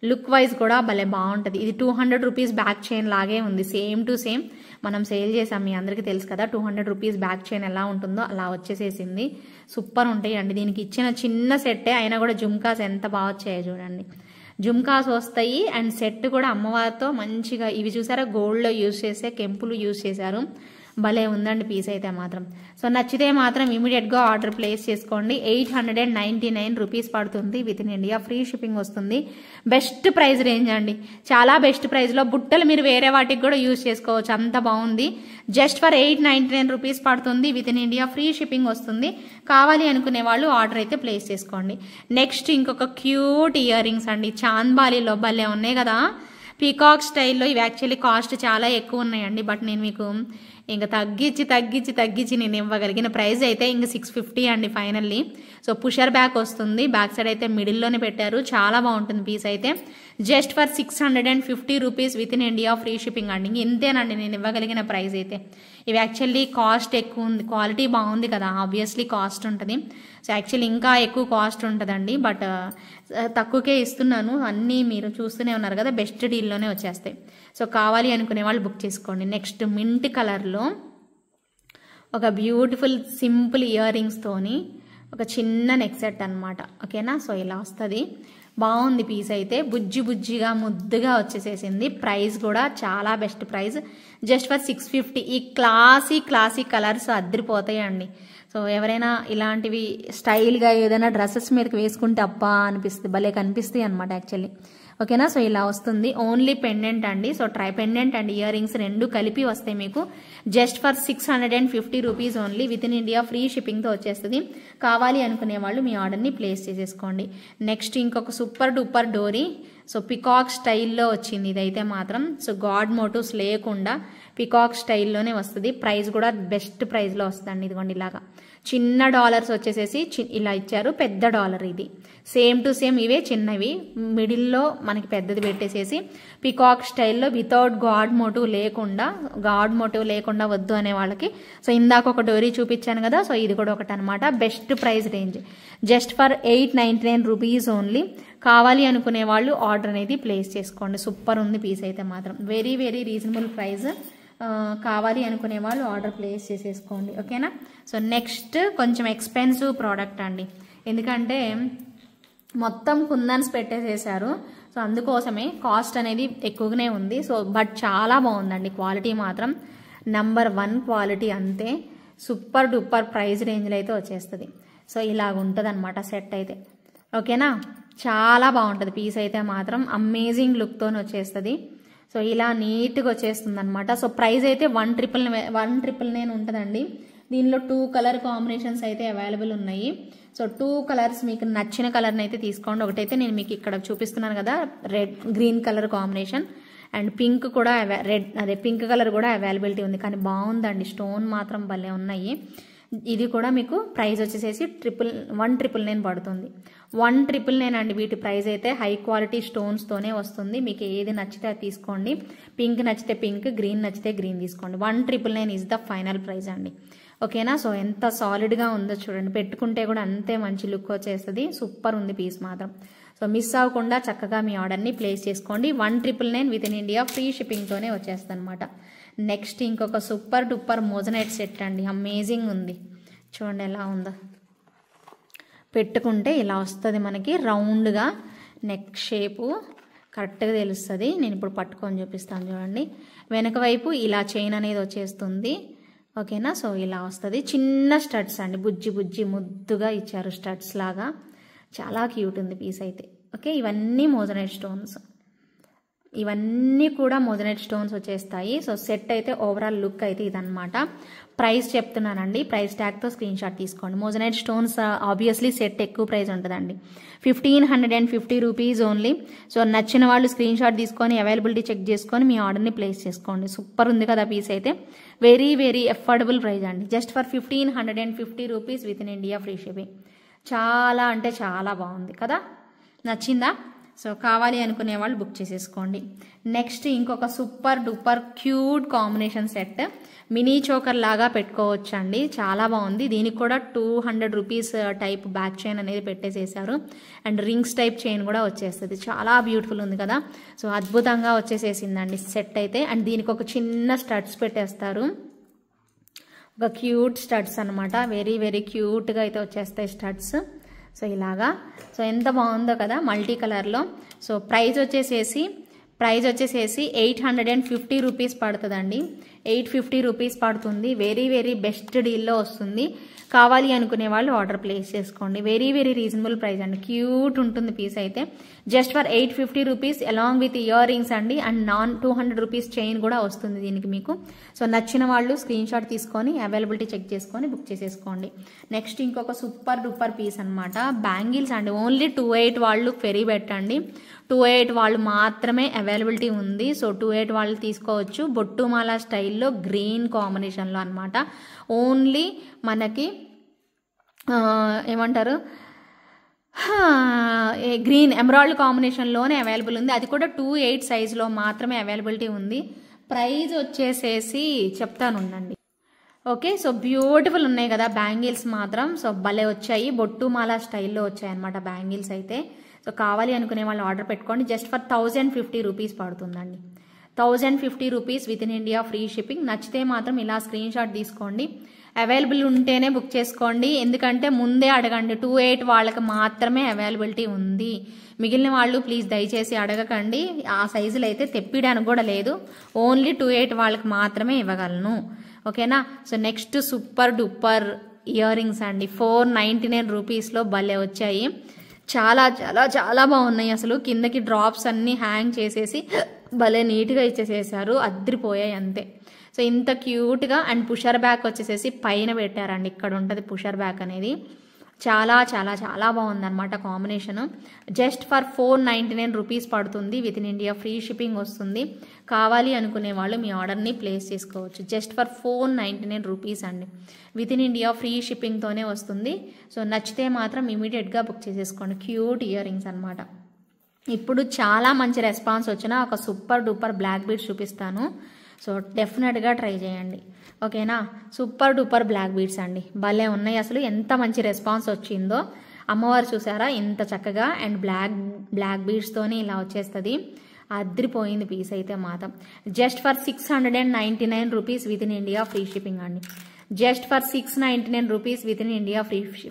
లుక్ వైజ్ కూడా భలే బాగుంటుంది. ఇది 200 రూపీస్ బ్యాక్ చైన్ లాగే ఉంది, సేమ్ టు సేమ్ మనం సేల్ చేసాం, మీ అందరికీ తెలుసు కదా 200 రూపీస్ బ్యాక్ చైన్ ఎలా ఉంటుందో అలా వచ్చేసేసింది. సూపర్ ఉంటాయి అండి. దీనికి ఇచ్చిన చిన్న సెట్టే అయినా కూడా జుమ్కాస్ ఎంత బాగా వచ్చాయో చూడండి. జుమ్కాస్ వస్తాయి అండ్ సెట్ కూడా అమ్మవారితో మంచిగా, ఇవి చూసారా గోల్డ్లో యూజ్ చేసే కెంపులు యూజ్ చేశారు. భలే ఉందండి పీస్ అయితే మాత్రం. సో నచ్చితే మాత్రం ఇమీడియట్గా ఆర్డర్ ప్లేస్ చేసుకోండి. 899 రూపీస్ పడుతుంది. With in India free shipping వస్తుంది. బెస్ట్ ప్రైస్ రేంజ్ అండి, చాలా బెస్ట్ ప్రైస్లో. బుట్టలు మీరు వేరే వాటికి కూడా యూజ్ చేసుకోవచ్చు, అంత బాగుంది. జస్ట్ ఫర్ 899 రూపీస్ పడుతుంది. With in India free shipping వస్తుంది. కావాలి అనుకునే వాళ్ళు ఆర్డర్ అయితే ప్లేస్ చేసుకోండి. నెక్స్ట్ ఇంకొక క్యూట్ ఇయర్ రింగ్స్ అండి, చాంద్బాలీలో భలే ఉన్నాయి కదా, పీకాక్ స్టైల్లో. ఇవి యాక్చువల్లీ కాస్ట్ చాలా ఎక్కువ ఉన్నాయండి, బట్ నేను మీకు ఇంకా తగ్గించి నేను ఇవ్వగలిగిన ప్రైస్ అయితే ఇంకా 650 అండి ఫైనల్లీ. సో పుషర్ బ్యాక్ వస్తుంది, బ్యాక్ సైడ్ అయితే మిడిల్లోనే పెట్టారు. చాలా బాగుంటుంది పీస్ అయితే. Just for 650 rupees with in India free shipping అండి. ఇంతేనండి నేను ఇవ్వగలిగిన ప్రైస్ అయితే. ఇవి యాక్చువల్లీ కాస్ట్ ఎక్కువ ఉంది, క్వాలిటీ బాగుంది కదా, ఆబ్వియస్లీ కాస్ట్ ఉంటుంది. సో యాక్చువల్లీ ఇంకా ఎక్కువ కాస్ట్ ఉంటుందండి, బట్ తక్కువకే ఇస్తున్నాను. అన్నీ మీరు చూస్తూనే ఉన్నారు కదా, బెస్ట్ డీల్లోనే వచ్చేస్తాయి. సో కావాలి అనుకునే వాళ్ళు బుక్ చేసుకోండి. నెక్స్ట్ మింట్ కలర్లో ఒక బ్యూటిఫుల్ సింపుల్ ఇయర్ రింగ్స్తోని ఒక చిన్న నెక్ సెట్ అనమాట. ఓకేనా, సో ఇలా వస్తుంది. బాగుంది పీస్ అయితే, బుజ్జి బుజ్జిగా ముద్దుగా వచ్చేసేసింది. ప్రైస్ కూడా చాలా బెస్ట్ ప్రైస్, జస్ట్ ఫర్ 650. ఈ క్లాసీ కలర్స్ అద్దరిపోతాయండి. సో ఎవరైనా ఇలాంటివి స్టైల్గా ఏదైనా డ్రెస్సెస్ మీదకి వేసుకుంటే అబ్బా అనిపిస్తుంది, భలే కనిపిస్తాయి అనమాట యాక్చువల్లీ. ఓకేనా, సో ఇలా వస్తుంది. ఓన్లీ పెండెంట్ అండి. So pendant and ear rings రెండు కలిపి వస్తాయి మీకు just for 650 rupees only. With in India free షిప్పింగ్తో వచ్చేస్తుంది. కావాలి అనుకునే వాళ్ళు మీ ఆర్డర్ని ప్లేస్ చేసేసుకోండి. నెక్స్ట్ ఇంకొక సూపర్ డూపర్ డోరీ. సో పికాక్ స్టైల్లో వచ్చింది ఇదైతే మాత్రం. సో గాడ్ మోటివ్స్ లేకుండా పికాక్ స్టైల్లోనే వస్తుంది. ప్రైస్ కూడా బెస్ట్ ప్రైస్లో వస్తుందండి. ఇదిగోండి ఇలాగా చిన్న డాలర్స్ వచ్చేసేసి ఇలా ఇచ్చారు, పెద్ద డాలర్ ఇది సేమ్ టు సేమ్. ఇవే చిన్నవి, మిడిల్లో మనకి పెద్దది పెట్టేసేసి పికాక్ స్టైల్లో వితౌట్ గాడ్ మోటివ్ లేకుండా వద్దు అనే వాళ్ళకి. సో ఇందాక ఒక డోరీ చూపించాను కదా, సో ఇది కూడా ఒకటి అనమాట. Best price range just for 899 rupees only. కావాలి అనుకునే వాళ్ళు ఆర్డర్ అనేది ప్లేస్ చేసుకోండి. సూపర్ ఉంది పీస్ అయితే మాత్రం, వెరీ వెరీ రీజనబుల్ ప్రైస్. కావాలి అనుకునే వాళ్ళు ఆర్డర్ ప్లేస్ చేసేసుకోండి. ఓకేనా, సో నెక్స్ట్ కొంచెం ఎక్స్పెన్సివ్ ప్రోడక్ట్ అండి, ఎందుకంటే మొత్తం కుందన్స్ పెట్టేసేసారు. సో అందుకోసమే కాస్ట్ అనేది ఎక్కువగానే ఉంది. సో బట్ చాలా బాగుందండి, క్వాలిటీ మాత్రం నంబర్ 1 క్వాలిటీ అంతే. సూపర్ డూపర్ ప్రైస్ రేంజ్లో అయితే వచ్చేస్తుంది. సో ఇలాగ ఉంటుంది అనమాట సెట్ అయితే. ఓకేనా, చాలా బాగుంటుంది పీస్ అయితే మాత్రం, అమేజింగ్ లుక్తో వచ్చేస్తుంది. సో ఇలా నీట్గా వచ్చేస్తుంది అనమాట. సో ప్రైస్ అయితే 1,999 ఉంటుందండి. దీనిలో 2 కలర్ కాంబినేషన్స్ అయితే అవైలబుల్ ఉన్నాయి. సో 2 కలర్స్ మీకు నచ్చిన కలర్ని అయితే తీసుకోండి. ఒకటైతే నేను మీకు ఇక్కడ చూపిస్తున్నాను కదా, green colour combination, and pink కూడా పింక్ కలర్ కూడా అవైలబిలిటీ ఉంది. కానీ బాగుందండి, స్టోన్ మాత్రం భలే ఉన్నాయి. ఇది కూడా మీకు ప్రైస్ వచ్చేసేసి 1,999 పడుతుంది. 1,999 అండి వీటి ప్రైస్ అయితే. హై క్వాలిటీ స్టోన్స్తోనే వస్తుంది. మీకు ఏది నచ్చితే అది తీసుకోండి. పింక్ నచ్చితే పింక్, గ్రీన్ నచ్చితే గ్రీన్ తీసుకోండి. 1,999 ఈజ్ ద ఫైనల్ ప్రైస్ అండి. ఓకేనా, సో ఎంత సాలిడ్గా ఉందో చూడండి, పెట్టుకుంటే కూడా అంతే మంచి లుక్ వచ్చేస్తుంది. సూపర్ ఉంది పీస్ మాత్రం. సో మిస్ అవ్వకుండా చక్కగా మీ ఆర్డర్ని ప్లేస్ చేసుకోండి. 1,999 విత్ ఇన్ ఇండియా ఫ్రీ షిప్పింగ్తోనే వచ్చేస్తుంది అనమాట. నెక్స్ట్ ఇంకొక సూపర్ డూపర్ మోజనైట్ సెట్ అండి, అమేజింగ్ ఉంది. చూడండి ఎలా ఉందో, పెట్టుకుంటే ఇలా వస్తుంది మనకి రౌండ్గా, నెక్ షేపు కరెక్ట్గా తెలుస్తుంది. నేను ఇప్పుడు పట్టుకొని చూపిస్తాను చూడండి. వెనక వైపు ఇలా చైన్ అనేది వచ్చేస్తుంది. ఓకేనా, సో ఇలా వస్తుంది. చిన్న స్టడ్స్ అండి, బుజ్జి ముద్దుగా ఇచ్చారు స్టడ్స్ లాగా, చాలా క్యూట్ ఉంది పీస్ అయితే. ఓకే, ఇవన్నీ మోజనైట్ స్టోన్స్, ఇవన్నీ కూడా మోజనైట్ స్టోన్స్ వచ్చేస్తాయి. సో సెట్ అయితే ఓవరాల్ లుక్ అయితే ఇదనమాట. ప్రైస్ చెప్తున్నానండి, ప్రైస్ ట్యాగ్తో స్క్రీన్ షాట్ తీసుకోండి. మోజనైట్ స్టోన్స్ ఆబ్వియస్లీ సెట్ ఎక్కువ ప్రైస్ ఉంటుందండి, 1,550 రూపీస్ ఓన్లీ. సో నచ్చిన వాళ్ళు స్క్రీన్ షాట్ తీసుకొని అవైలబిలిటీ చెక్ చేసుకొని మీ ఆర్డర్ని ప్లేస్ చేసుకోండి. సూపర్ ఉంది కదా పీస్ అయితే, వెరీ వెరీ అఫోర్డబుల్ ప్రైస్ అండి. Just for 1,550 rupees with in India free shipping. చాలా అంటే చాలా బాగుంది కదా, నచ్చిందా? సో కావాలి అనుకునే వాళ్ళు బుక్ చేసేసుకోండి. నెక్స్ట్ ఇంకొక super duper cute combination set, mini choker లాగా పెట్టుకోవచ్చు అండి, చాలా బాగుంది. దీనికి కూడా 200 రూపీస్ టైప్ బ్యాక్ చైన్ అనేది పెట్టేసేసారు, అండ్ రింగ్స్ టైప్ చైన్ కూడా వచ్చేస్తుంది. చాలా బ్యూటిఫుల్ ఉంది కదా, సో అద్భుతంగా వచ్చేసేసిందండి సెట్ అయితే. అండ్ దీనికి ఒక చిన్న స్టడ్స్ పెట్టేస్తారు, ఒక క్యూట్ స్టడ్స్ అనమాట, వెరీ వెరీ క్యూట్గా అయితే వచ్చేస్తాయి స్టడ్స్. సో ఇలాగా, సో ఎంత బాగుందో కదా మల్టీ కలర్లో. సో ప్రైస్ వచ్చేసేసి 850 రూపీస్ పడుతుందండి, 850 రూపీస్ పడుతుంది. వెరీ వెరీ బెస్ట్ డీల్లో వస్తుంది. కావాలి అనుకునే వాళ్ళు ఆర్డర్ ప్లేస్ చేసుకోండి. వెరీ వెరీ రీజనబుల్ ప్రైస్ అండి, క్యూట్ ఉంటుంది పీస్ అయితే. Just for 850 rupees along with ear rings అండి, అండ్ 200 రూపీస్ చైన్ కూడా వస్తుంది దీనికి మీకు. సో నచ్చిన వాళ్ళు స్క్రీన్ షాట్ తీసుకొని అవైలబిలిటీ చెక్ చేసుకొని బుక్ చేసేసుకోండి. నెక్స్ట్ ఇంకొక సూపర్ డూపర్ పీస్ అనమాట, బ్యాంగిల్స్ అండి. ఓన్లీ 28 వాళ్ళు క్వెరీ పెట్టండి, 28 వాళ్ళు మాత్రమే అవైలబిలిటీ ఉంది. సో 28 వాళ్ళు తీసుకోవచ్చు. బొట్టుమాల స్టైల్లో గ్రీన్ కాంబినేషన్లో అనమాట. ఓన్లీ మనకి ఏమంటారు, గ్రీన్ ఎమరాల్డ్ కాంబినేషన్లోనే అవైలబుల్ ఉంది. అది కూడా 28 సైజులో మాత్రమే అవైలబిలిటీ ఉంది. ప్రైస్ వచ్చేసేసి చెప్తాను ఉండండి. ఓకే, సో బ్యూటిఫుల్ ఉన్నాయి కదా బ్యాంగిల్స్ మాత్రం. సో భలే వచ్చాయి, బొట్టుమాల స్టైల్లో వచ్చాయి అనమాట బ్యాంగిల్స్ అయితే. సో కావాలి అనుకునే వాళ్ళు ఆర్డర్ పెట్టుకోండి. జస్ట్ ఫర్ 1,050 రూపీస్ పడుతుందండి, 1050 rupees with in India free shipping. నచ్చితే మాత్రం ఇలా స్క్రీన్ షాట్ తీసుకోండి. అవైలబుల్ ఉంటేనే బుక్ చేసుకోండి, ఎందుకంటే ముందే అడగండి. 28 వాళ్ళకి మాత్రమే అవైలబిలిటీ ఉంది. మిగిలిన వాళ్ళు ప్లీజ్ దయచేసి అడగకండి. ఆ సైజులు అయితే తెప్పియడానికి కూడా లేదు. ఓన్లీ 28 వాళ్ళకి మాత్రమే ఇవ్వగలను. ఓకేనా. So next super duper ear rings అండి. 499 రూపీస్లో భలే వచ్చాయి. చాలా చాలా చాలా బాగున్నాయి. అసలు కిందకి డ్రాప్స్ అన్నీ హ్యాంగ్ చేసేసి భలే నీట్గా ఇచ్చేసేసారు. అద్రిపోయాయి అంతే. సో ఇంత క్యూట్గా అండ్ పుషర్ బ్యాక్ వచ్చేసేసి పైన పెట్టారండి. ఇక్కడ ఉంటుంది పుషర్ బ్యాక్ అనేది. చాలా చాలా చాలా బాగుందన్నమాట కాంబినేషను. జస్ట్ ఫర్ 499 రూపీస్ పడుతుంది. With in India free shipping వస్తుంది. కావాలి అనుకునే వాళ్ళు మీ ఆర్డర్ని ప్లేస్ చేసుకోవచ్చు. జస్ట్ ఫర్ 499 రూపీస్ అండి. విత్ ఇన్ ఇండియా ఫ్రీ షిప్పింగ్తోనే వస్తుంది. సో నచ్చితే మాత్రం ఇమీడియట్గా బుక్ చేసేసుకోండి. క్యూట్ ఇయర్ రింగ్స్ అనమాట. ఇప్పుడు చాలా మంచి రెస్పాన్స్ వచ్చిన ఒక సూపర్ డూపర్ బ్లాక్ బీడ్స్ చూపిస్తాను. సో డెఫినెట్గా ట్రై చేయండి. ఓకేనా. సూపర్ డూపర్ బ్లాక్ బీడ్స్ అండి. భలే ఉన్నాయి. అసలు ఎంత మంచి రెస్పాన్స్ వచ్చిందో. అమ్మవారు చూసారా ఎంత చక్కగా. అండ్ బ్లాక్ బీడ్స్తోనే ఇలా వచ్చేస్తుంది. అద్రిపోయింది పీస్ అయితే మాత్రం. Just for 699 rupees with in India free shipping అండి. Just for 699 rupees with in India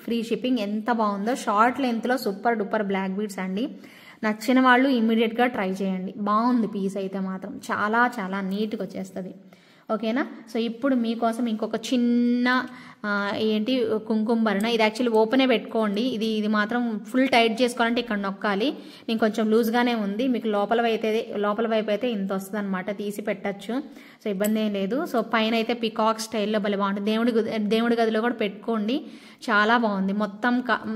free shipping. ఎంత బాగుందో. షార్ట్ లెంత్లో సూపర్ డూపర్ బ్లాక్ బీడ్స్ అండి. నచ్చిన వాళ్ళు ఇమ్మీడియట్గా ట్రై చేయండి. బాగుంది పీస్ అయితే మాత్రం. చాలా చాలా నీట్గా వచ్చేస్తుంది. ఓకేనా. సో ఇప్పుడు మీకోసం ఇంకొక చిన్న ఏంటి కుంకుమ భరణ. ఇది యాక్చువల్లీ ఓపెనే పెట్టుకోండి. ఇది మాత్రం ఫుల్ టైట్ చేసుకోవాలంటే ఇక్కడ నొక్కాలి. నేను కొంచెం లూజ్గానే ఉంది. మీకు లోపల వైపు అయితే ఇంత వస్తుంది అనమాట. తీసి పెట్టచ్చు. సో ఇబ్బంది ఏం లేదు. సో పైన అయితే పికాక్ స్టైల్లో భలే బాగుంటుంది. దేవుడి గదిలో కూడా పెట్టుకోండి. చాలా బాగుంది. మొత్తం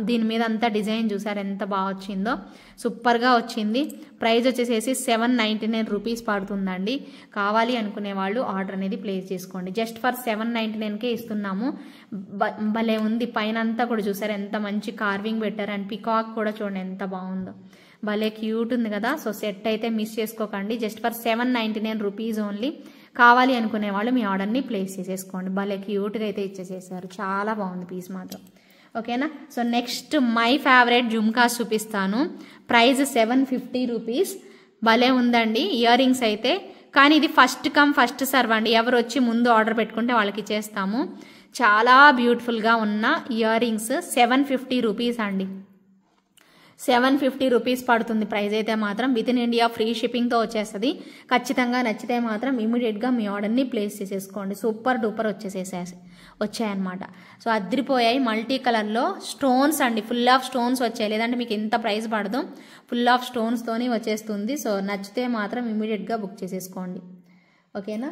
దీని మీద అంతా డిజైన్ చూసారు ఎంత బాగా వచ్చిందో. సూపర్గా వచ్చింది. ప్రైస్ వచ్చేసేసి 799 రూపీస్ పడుతుందండి. కావాలి అనుకునే వాళ్ళు ఆర్డర్ అనేది ప్లేస్ చేసుకోండి. జస్ట్ ఫర్ 799కే ఇస్తున్నాము. భలే ఉంది. పైన అంతా కూడా చూసారు ఎంత మంచి కార్వింగ్ పెట్టారు. అండ్ పికాక్ కూడా చూడండి ఎంత బాగుందో. భలే క్యూట్ ఉంది కదా. సో సెట్ అయితే మిస్ చేసుకోకండి. Just for 799 rupees only. కావాలి అనుకునే వాళ్ళు మీ ఆర్డర్ని ప్లేస్ చేసేసుకోండి. భలే క్యూట్గా అయితే ఇచ్చేసేసారు. చాలా బాగుంది పీస్ మాత్రం. ఓకేనా. So next my favourite jhumkas చూపిస్తాను. Price 750 rupees. భలే ఉందండి ఇయర్ రింగ్స్ అయితే. కానీ ఇది ఫస్ట్ కమ్ ఫస్ట్ సర్వ్ అండి. ఎవరు వచ్చి ముందు ఆర్డర్ పెట్టుకుంటే వాళ్ళకి ఇచ్చేస్తాము. చాలా బ్యూటిఫుల్గా ఉన్న ఇయర్ రింగ్స్ 750 రూపీస్ అండి. 750 రూపీస్ పడుతుంది ప్రైస్ అయితే మాత్రం. విత్ ఇన్ ఇండియా ఫ్రీ షిప్పింగ్తో వచ్చేస్తుంది. ఖచ్చితంగా నచ్చితే మాత్రం ఇమీడియట్గా మీ ఆర్డర్ని ప్లేస్ చేసేసుకోండి. సూపర్ డూపర్ వచ్చాయన్నమాట. సో అద్రిపోయాయి. మల్టీ కలర్లో స్టోన్స్ అండి. ఫుల్ ఆఫ్ స్టోన్స్ వచ్చాయి. లేదంటే మీకు ఎంత ప్రైస్ పడదు. ఫుల్ ఆఫ్ స్టోన్స్తోని వచ్చేస్తుంది. సో నచ్చితే మాత్రం ఇమీడియట్గా బుక్ చేసేసుకోండి. ఓకేనా.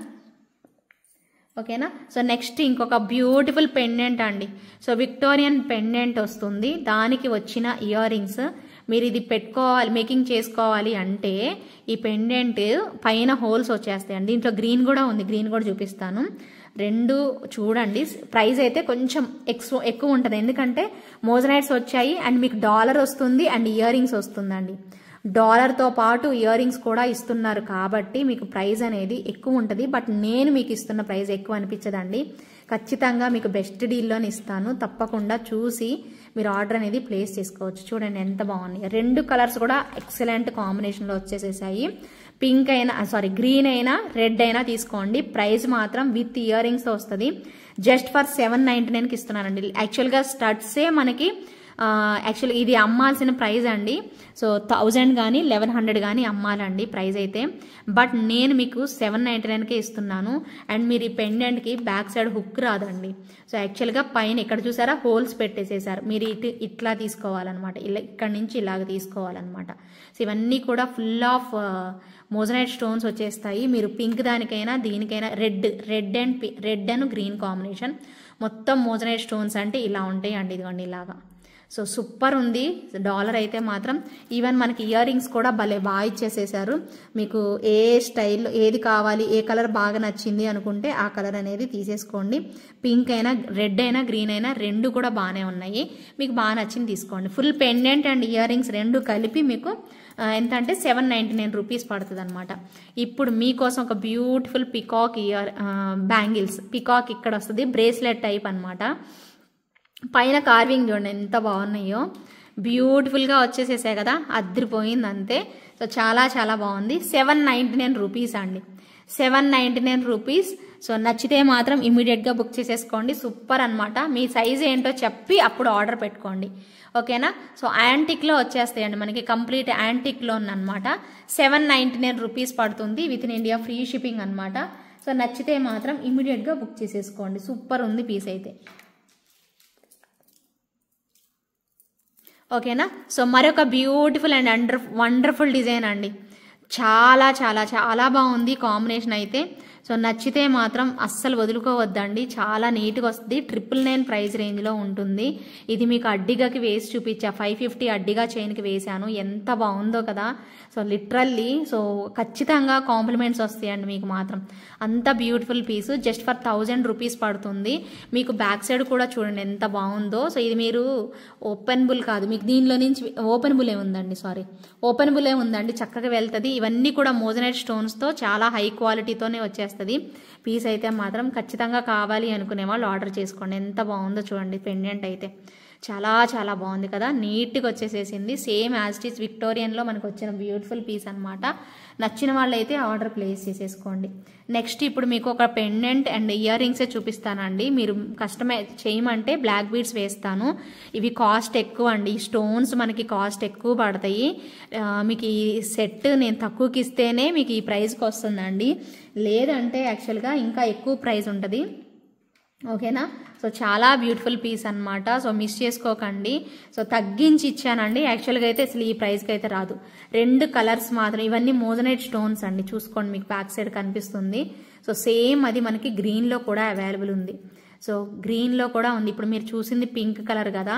సో నెక్స్ట్ ఇంకొక బ్యూటిఫుల్ పెండెంట్ అండి. సో విక్టోరియన్ పెండెంట్ వస్తుంది. దానికి వచ్చిన ఇయర్ రింగ్స్ మీరు ఇది పెట్టుకోవాలి, మేకింగ్ చేసుకోవాలి అంటే ఈ పెండెంట్ పైన హోల్స్ వచ్చేస్తాయండి. దీంట్లో గ్రీన్ కూడా ఉంది. గ్రీన్ కూడా చూపిస్తాను. రెండు చూడండి. ప్రైస్ అయితే కొంచెం ఎక్కువ ఉంటుంది. ఎందుకంటే మోజనైట్స్ వచ్చాయి అండ్ మీకు డాలర్ వస్తుంది అండ్ ఇయర్ రింగ్స్ వస్తుందండి. డాలర్తో పాటు ఇయర్ రింగ్స్ కూడా ఇస్తున్నారు కాబట్టి మీకు ప్రైస్ అనేది ఎక్కువ ఉంటుంది. బట్ నేను మీకు ఇస్తున్న ప్రైస్ ఎక్కువ అనిపించదండి. ఖచ్చితంగా మీకు బెస్ట్ డీల్లోనే ఇస్తాను. తప్పకుండా చూసి మీరు ఆర్డర్ అనేది ప్లేస్ చేసుకోవచ్చు. చూడండి ఎంత బాగున్నాయి. రెండు కలర్స్ కూడా ఎక్సలెంట్ కాంబినేషన్లో వచ్చేసేసాయి. పింక్ అయినా గ్రీన్ అయినా రెడ్ అయినా తీసుకోండి. ప్రైస్ మాత్రం విత్ ఇయర్ రింగ్స్ వస్తుంది. జస్ట్ ఫర్ 799కి ఇస్తున్నానండి. యాక్చువల్గా స్టడ్సే మనకి యాక్చువల్లీ ఇది అమ్మాల్సిన ప్రైస్ అండి. సో 1000 కానీ 1100 కానీ అమ్మాలండి ప్రైస్ అయితే. బట్ నేను మీకు 799కే ఇస్తున్నాను. అండ్ మీరు ఈ పెండెంట్కి బ్యాక్ సైడ్ హుక్ రాదండి. సో యాక్చువల్గా పైన ఇక్కడ చూసారా హోల్స్ పెట్టేసేసారు. మీరు ఇట్లా తీసుకోవాలన్నమాట. ఇలా ఇక్కడ నుంచి ఇలాగ తీసుకోవాలన్నమాట. సో ఇవన్నీ కూడా ఫుల్ ఆఫ్ మోజనైట్ స్టోన్స్ వచ్చేస్తాయి. మీరు పింక్ దానికైనా దీనికైనా రెడ్ అండ్ గ్రీన్ కాంబినేషన్ మొత్తం మోజనైట్ స్టోన్స్ అంటే ఇలా ఉంటాయి అండి. ఇదిగోండి ఇలాగా. సో సూపర్ ఉంది. డాలర్ అయితే మాత్రం ఈవెన్ మనకి ఇయర్ రింగ్స్ కూడా భలే బాగా ఇచ్చేసేసారు. మీకు ఏ స్టైల్లో ఏది కావాలి, ఏ కలర్ బాగా నచ్చింది అనుకుంటే ఆ కలర్ అనేది తీసేసుకోండి. పింక్ అయినా రెడ్ అయినా గ్రీన్ అయినా రెండు కూడా బాగానే ఉన్నాయి. మీకు బాగా నచ్చింది తీసుకోండి. Full pendant and ear rings రెండు కలిపి మీకు ఎంత అంటే 799 రూపీస్ పడుతుంది అనమాట. ఇప్పుడు మీకోసం ఒక బ్యూటిఫుల్ పికాక్ బ్యాంగిల్స్. పికాక్ ఇక్కడ వస్తుంది. బ్రేస్లెట్ టైప్ అనమాట. పైన కార్వింగ్ చూడండి ఎంత బాగున్నాయో. బ్యూటిఫుల్గా వచ్చేసేసాయి కదా. అద్రిపోయింది అంతే. సో చాలా చాలా బాగుంది. 799 రూపీస్ అండి, 799 రూపీస్. సో నచ్చితే మాత్రం ఇమీడియట్గా బుక్ చేసేసుకోండి. సూపర్ అనమాట. మీ సైజ్ ఏంటో చెప్పి అప్పుడు ఆర్డర్ పెట్టుకోండి, ఓకేనా. సో యాంటిక్లో వచ్చేస్తాయండి మనకి, కంప్లీట్ యాంటిక్లో అనమాట. 799 రూపీస్ పడుతుంది, with in India free shipping అనమాట. సో నచ్చితే మాత్రం ఇమీడియట్గా బుక్ చేసేసుకోండి. సూపర్ ఉంది పీస్ అయితే, ఓకేనా. సో మరొక బ్యూటిఫుల్ అండ్ వండర్ఫుల్ డిజైన్ అండి. చాలా చాలా చాలా బాగుంది కాంబినేషన్ అయితే. సో నచ్చితే మాత్రం అస్సలు వదులుకోవద్దండి, చాలా నీట్గా వస్తుంది. 999 ప్రైస్ రేంజ్లో ఉంటుంది. ఇది మీకు అడ్డిగాకి వేసి చూపించా, 550 అడ్డిగా చైన్కి వేసాను. ఎంత బాగుందో కదా. సో లిటరల్లీ సో ఖచ్చితంగా కాంప్లిమెంట్స్ వస్తాయండి మీకు మాత్రం. అంత beautiful piece, just for 1000 rupees పడుతుంది. మీకు బ్యాక్ సైడ్ కూడా చూడండి ఎంత బాగుందో. సో ఇది మీరు ఓపెనబుల్ కాదు, మీకు దీనిలో నుంచి ఓపెనబులే ఉందండి, సారీ ఓపెనబులే ఉందండి, చక్కగా వెళ్తుంది. ఇవన్నీ కూడా మోజనైట్ స్టోన్స్తో చాలా హై క్వాలిటీతోనే వచ్చేస్తుంది పీస్ అయితే మాత్రం. ఖచ్చితంగా కావాలి అనుకునే వాళ్ళు ఆర్డర్ చేసుకోండి. ఎంత బాగుందో చూడండి పెండెంట్ అయితే, చాలా చాలా బాగుంది కదా. నీట్గా వచ్చేసేసింది, సేమ్ యాజ్ ఇట్ ఈస్ విక్టోరియన్లో మనకు వచ్చిన బ్యూటిఫుల్ పీస్ అనమాట. నచ్చిన వాళ్ళు అయితే ఆర్డర్ ప్లేస్ చేసేసుకోండి. నెక్స్ట్ ఇప్పుడు మీకు ఒక పెండెంట్ అండ్ ఇయర్ రింగ్సే చూపిస్తానండి. మీరు కస్టమైజ్ చేయమంటే బ్లాక్ బీడ్స్ వేస్తాను. ఇవి కాస్ట్ ఎక్కువ అండి, ఈ స్టోన్స్ మనకి కాస్ట్ ఎక్కువ పడతాయి. మీకు ఈ సెట్ నేను తక్కువకి ఇస్తేనే మీకు ఈ ప్రైస్కి వస్తుందండి, లేదంటే యాక్చువల్గా ఇంకా ఎక్కువ ప్రైస్ ఉంటుంది, ఓకేనా. సో చాలా బ్యూటిఫుల్ పీస్ అనమాట. సో మిస్ చేసుకోకండి. సో తగ్గించి ఇచ్చానండి, యాక్చువల్గా అయితే అసలు ఈ ప్రైస్కి అయితే రాదు. 2 కలర్స్ మాత్రం, ఇవన్నీ మోజనైట్ స్టోన్స్ అండి, చూసుకోండి మీకు బ్యాక్ సైడ్ కనిపిస్తుంది. సో సేమ్ అది మనకి గ్రీన్లో కూడా అవైలబుల్ ఉంది. సో గ్రీన్లో కూడా ఉంది, ఇప్పుడు మీరు చూసింది పింక్ కలర్ కదా,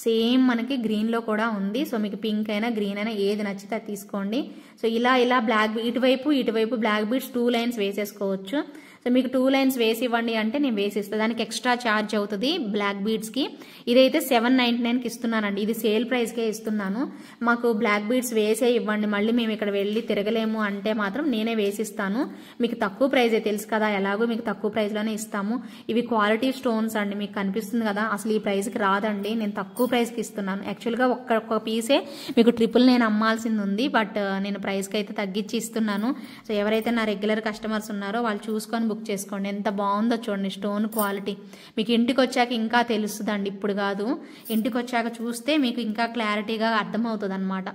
సేమ్ మనకి గ్రీన్లో కూడా ఉంది. సో మీకు పింక్ అయినా గ్రీన్ అయినా ఏది నచ్చితే అది తీసుకోండి. సో ఇలా బ్లాక్ ఇటువైపు బ్లాక్ బీడ్స్ 2 లైన్స్ వేసేసుకోవచ్చు. సో మీకు 2 లైన్స్ వేసి ఇవ్వండి అంటే నేను వేసిస్తాను, దానికి ఎక్స్ట్రా ఛార్జ్ అవుతుంది బ్లాక్ బీడ్స్కి. ఇదైతే 799కి ఇస్తున్నానండి, ఇది సేల్ ప్రైస్కే ఇస్తున్నాను. మాకు బ్లాక్ బీడ్స్ వేసే ఇవ్వండి, మళ్ళీ మేము ఇక్కడ వెళ్ళి తిరగలేము అంటే మాత్రం నేనే వేసిస్తాను. మీకు తక్కువ ప్రైజే తెలుసు కదా, ఎలాగో మీకు తక్కువ ప్రైస్లోనే ఇస్తాము. ఇవి క్వాలిటీ స్టోన్స్ అండి, మీకు కనిపిస్తుంది కదా, అసలు ఈ ప్రైస్కి రాదండి, నేను తక్కువ ప్రైస్కి ఇస్తున్నాను. యాక్చువల్గా ఒక్క పీసే మీకు 999 అమ్మాల్సింది ఉంది, బట్ నేను ప్రైస్కి అయితే తగ్గించి ఇస్తున్నాను. సో ఎవరైతే నా రెగ్యులర్ కస్టమర్స్ ఉన్నారో వాళ్ళు చూసుకొని బుక్ చేసుకోండి. ఎంత బాగుందో చూడండి స్టోన్ క్వాలిటీ, మీకు ఇంటికి వచ్చాక ఇంకా తెలుస్తుందండి, ఇప్పుడు కాదు, ఇంటికి వచ్చాక చూస్తే మీకు ఇంకా క్లారిటీగా అర్థమవుతుంది అనమాట.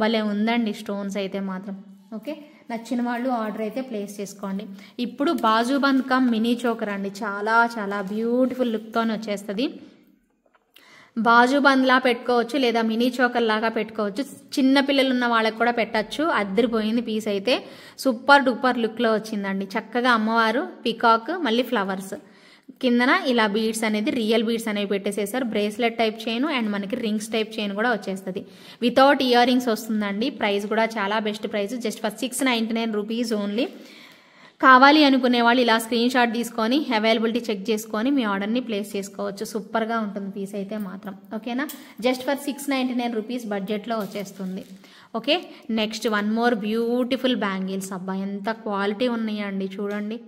భలే ఉందండి స్టోన్స్ అయితే మాత్రం, ఓకే. నచ్చిన వాళ్ళు ఆర్డర్ అయితే ప్లేస్ చేసుకోండి. ఇప్పుడు బాజుబంద్ కమ్ మినీ చోకర్ అండి, చాలా చాలా బ్యూటిఫుల్ లుక్తోనే వచ్చేస్తుంది. బాజుబంద్లా పెట్టుకోవచ్చు, లేదా మినీ చోకర్ లాగా పెట్టుకోవచ్చు, చిన్న పిల్లలు ఉన్న వాళ్ళకి కూడా పెట్టచ్చు. అద్దరిపోయింది పీస్ అయితే, సూపర్ డూపర్ లుక్లో వచ్చిందండి. చక్కగా అమ్మవారు పికాక్, మళ్ళీ ఫ్లవర్స్, కిందన ఇలా బీడ్స్ అనేది రియల్ బీడ్స్ అనేవి పెట్టేసేసారు. బ్రేస్లెట్ టైప్ చైన్ అండ్ మనకి రింగ్స్ టైప్ చైన్ కూడా వచ్చేస్తుంది. వితౌట్ ఇయర్ రింగ్స్ వస్తుందండి. ప్రైస్ కూడా చాలా best price, just for 699 rupees only. కావాలి అనుకునే వాళ్ళు ఇలా స్క్రీన్ షాట్ తీసుకొని అవైలబిలిటీ చెక్ చేసుకొని మీ ఆర్డర్ని ప్లేస్ చేసుకోవచ్చు. సూపర్గా ఉంటుంది పీస్ అయితే మాత్రం, ఓకేనా. జస్ట్ ఫర్ 699 రూపీస్ బడ్జెట్లో వచ్చేస్తుంది, okay. Next one more beautiful bangles, అబ్బా ఎంత క్వాలిటీ ఉన్నాయండి చూడండి.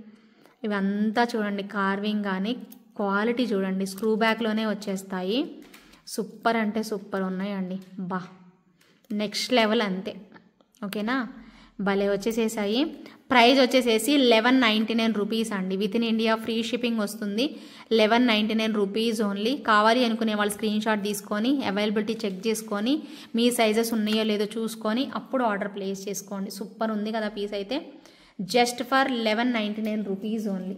ఇవంతా చూడండి కార్వింగ్ కానీ క్వాలిటీ చూడండి, స్క్రూ బ్యాక్లోనే వచ్చేస్తాయి. సూపర్ అంటే సూపర్ ఉన్నాయండి, బా నెక్స్ట్ లెవెల్ అంతే, ఓకేనా. భలే వచ్చేసేసాయి. ప్రైస్ వచ్చేసేసి 1199 రూపీస్ అండి, with in India free shipping వస్తుంది. 1199 రూపీస్ ఓన్లీ. కావాలి అనుకునే వాళ్ళు స్క్రీన్ షాట్ తీసుకొని అవైలబిలిటీ చెక్ చేసుకొని మీ సైజెస్ ఉన్నాయో లేదో చూసుకొని అప్పుడు ఆర్డర్ ప్లేస్ చేసుకోండి. సూపర్ ఉంది కదా పీస్ అయితే, just for 1199 rupees only,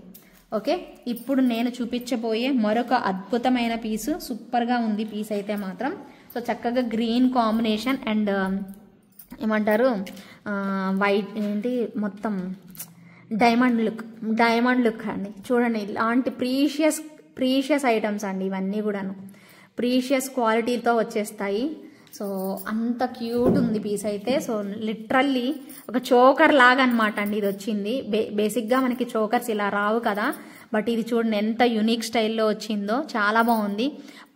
okay. ఇప్పుడు నేను చూపించబోయే మరొక అద్భుతమైన పీసు, సూపర్గా ఉంది పీస్ అయితే మాత్రం. సో చక్కగా గ్రీన్ కాంబినేషన్ అండ్ ఏమంటారు వైట్ ఏంటి మొత్తం డైమండ్ లుక్ అండి. చూడండి ఇలాంటి ప్రీషియస్ ఐటమ్స్ అండి, ఇవన్నీ కూడాను ప్రీషియస్ క్వాలిటీతో వచ్చేస్తాయి. సో అంత క్యూట్ ఉంది పీస్ అయితే. సో లిటరల్లీ ఒక చోకర్ లాగా అనమాట అండి ఇది వచ్చింది. బేసిక్గా మనకి చోకర్స్ ఇలా రావు కదా, బట్ ఇది చూడండి ఎంత యునిక్ స్టైల్లో వచ్చిందో, చాలా బాగుంది.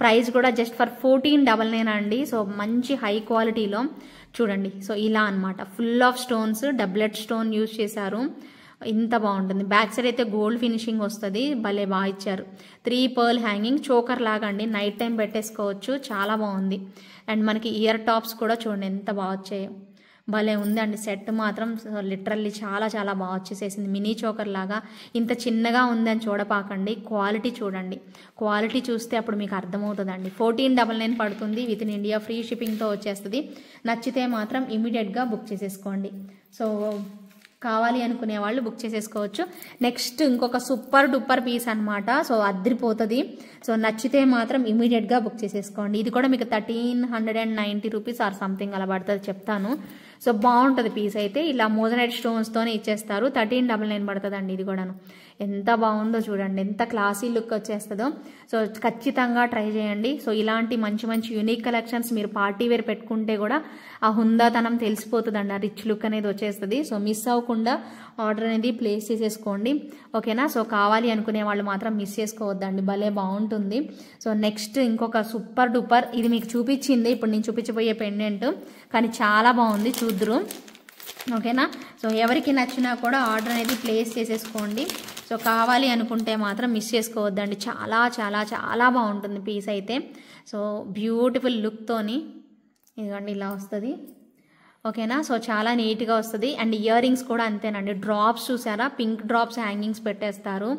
ప్రైస్ కూడా జస్ట్ ఫర్ 1499 అండి. సో మంచి హై క్వాలిటీలో చూడండి. సో ఇలా అనమాట, full of stones, డబ్లెట్ stone use చేశారు, ఇంత బాగుంటుంది. బ్యాక్ సైడ్ అయితే గోల్డ్ ఫినిషింగ్ వస్తుంది, భలే బాగా ఇచ్చారు. 3 పర్ల్ హ్యాంగింగ్ చోకర్ లాగా అండి, నైట్ టైం పెట్టేసుకోవచ్చు, చాలా బాగుంది. అండ్ మనకి ఇయర్ టాప్స్ కూడా చూడండి ఎంత బాగా వచ్చాయో, భలే ఉందండి సెట్ మాత్రం. లిటరల్లీ చాలా చాలా బాగా వచ్చేసేసింది. మినీ చోకర్ లాగా ఇంత చిన్నగా ఉందని చూడపాకండి, క్వాలిటీ చూడండి. క్వాలిటీ చూస్తే అప్పుడు మీకు అర్థమవుతుందండి. 1499 పడుతుంది, విత్ ఇన్ ఇండియా ఫ్రీ షిప్పింగ్తో వచ్చేస్తుంది. నచ్చితే మాత్రం ఇమీడియట్గా బుక్ చేసేసుకోండి. సో కావాలి అనుకునే వాళ్ళు బుక్ చేసేసుకోవచ్చు. నెక్స్ట్ ఇంకొక సూపర్ డూపర్ పీస్ అనమాట. సో అద్దరిపోతుంది. సో నచ్చితే మాత్రం ఇమీడియట్గా బుక్ చేసేసుకోండి. ఇది కూడా మీకు 1390 రూపీస్ ఆర్ సంథింగ్ అలా పడుతుంది, చెప్తాను. సో బాగుంటుంది పీస్ అయితే. ఇలా మోజనైట్ స్టోన్స్తోనే ఇచ్చేస్తారు. 1399 పడుతుందండి. ఇది కూడాను ఎంత బాగుందో చూడండి, ఎంత క్లాసీ లుక్ వచ్చేస్తుందో. సో ఖచ్చితంగా ట్రై చేయండి. సో ఇలాంటి మంచి మంచి యూనిక్ కలెక్షన్స్ మీరు పార్టీ వేర్ పెట్టుకుంటే కూడా ఆ హుందాతనం తెలిసిపోతుందండి, ఆ రిచ్ లుక్ అనేది వచ్చేస్తుంది. సో మిస్ అవ్వకుండా ఆర్డర్ అనేది ప్లేస్ చేసేసుకోండి, ఓకేనా. సో కావాలి అనుకునే వాళ్ళు మాత్రం మిస్ చేసుకోవద్దండి, భలే బాగుంటుంది. సో నెక్స్ట్ ఇంకొక సూపర్ డూపర్, ఇది మీకు చూపించింది ఇప్పుడు నేను చూపించబోయే పెండెంట్, కానీ చాలా బాగుంది, చూద్దురు, ఓకేనా. సో ఎవరికి నచ్చినా కూడా ఆర్డర్ అనేది ప్లేస్ చేసేసుకోండి. సో కావాలి అనుకుంటే మాత్రం మిస్ చేసుకోవద్దండి, చాలా చాలా చాలా బాగుంటుంది పీస్ అయితే. సో బ్యూటిఫుల్ లుక్తోని ఇదిగోండి ఇలా వస్తుంది, ఓకేనా. సో చాలా నీట్గా వస్తుంది. అండ్ ఇయర్ రింగ్స్ కూడా అంతేనండి. డ్రాప్స్ చూసారా, పింక్ డ్రాప్స్ హ్యాంగింగ్స్ పెట్టేస్తారు.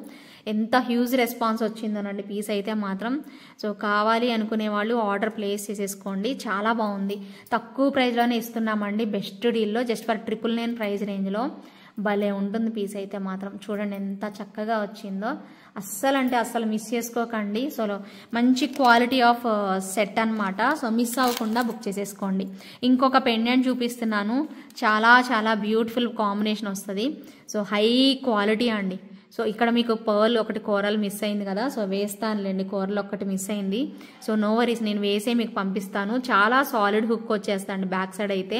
ఎంత హ్యూజ్ రెస్పాన్స్ వచ్చిందోనండి పీస్ అయితే మాత్రం. సో కావాలి అనుకునే వాళ్ళు ఆర్డర్ ప్లేస్ చేసేసుకోండి, చాలా బాగుంది. తక్కువ ప్రైస్లోనే ఇస్తున్నామండి, బెస్ట్ డీల్లో, జస్ట్ ఫర్ 999 ప్రైస్ రేంజ్లో. భలే ఉంటుంది పీస్ అయితే మాత్రం. చూడండి ఎంత చక్కగా వచ్చిందో, అస్సలు అంటే అస్సలు మిస్ చేసుకోకండి. సో మంచి క్వాలిటీ ఆఫ్ సెట్ అనమాట. సో మిస్ అవ్వకుండా బుక్ చేసేసుకోండి. ఇంకొక పెండెంట్ చూపిస్తున్నాను, చాలా చాలా బ్యూటిఫుల్ కాంబినేషన్ వస్తుంది. సో హై క్వాలిటీ అండి. సో ఇక్కడ మీకు పర్ల్ ఒకటి కోరల్ మిస్ అయింది కదా, సో వేస్తానులేండి, కోరల్ ఒకటి మిస్ అయింది. సో నో వరీస్, నేను వేసే మీకు పంపిస్తాను. చాలా సాలిడ్ హుక్ వచ్చేస్తాండి బ్యాక్ సైడ్ అయితే.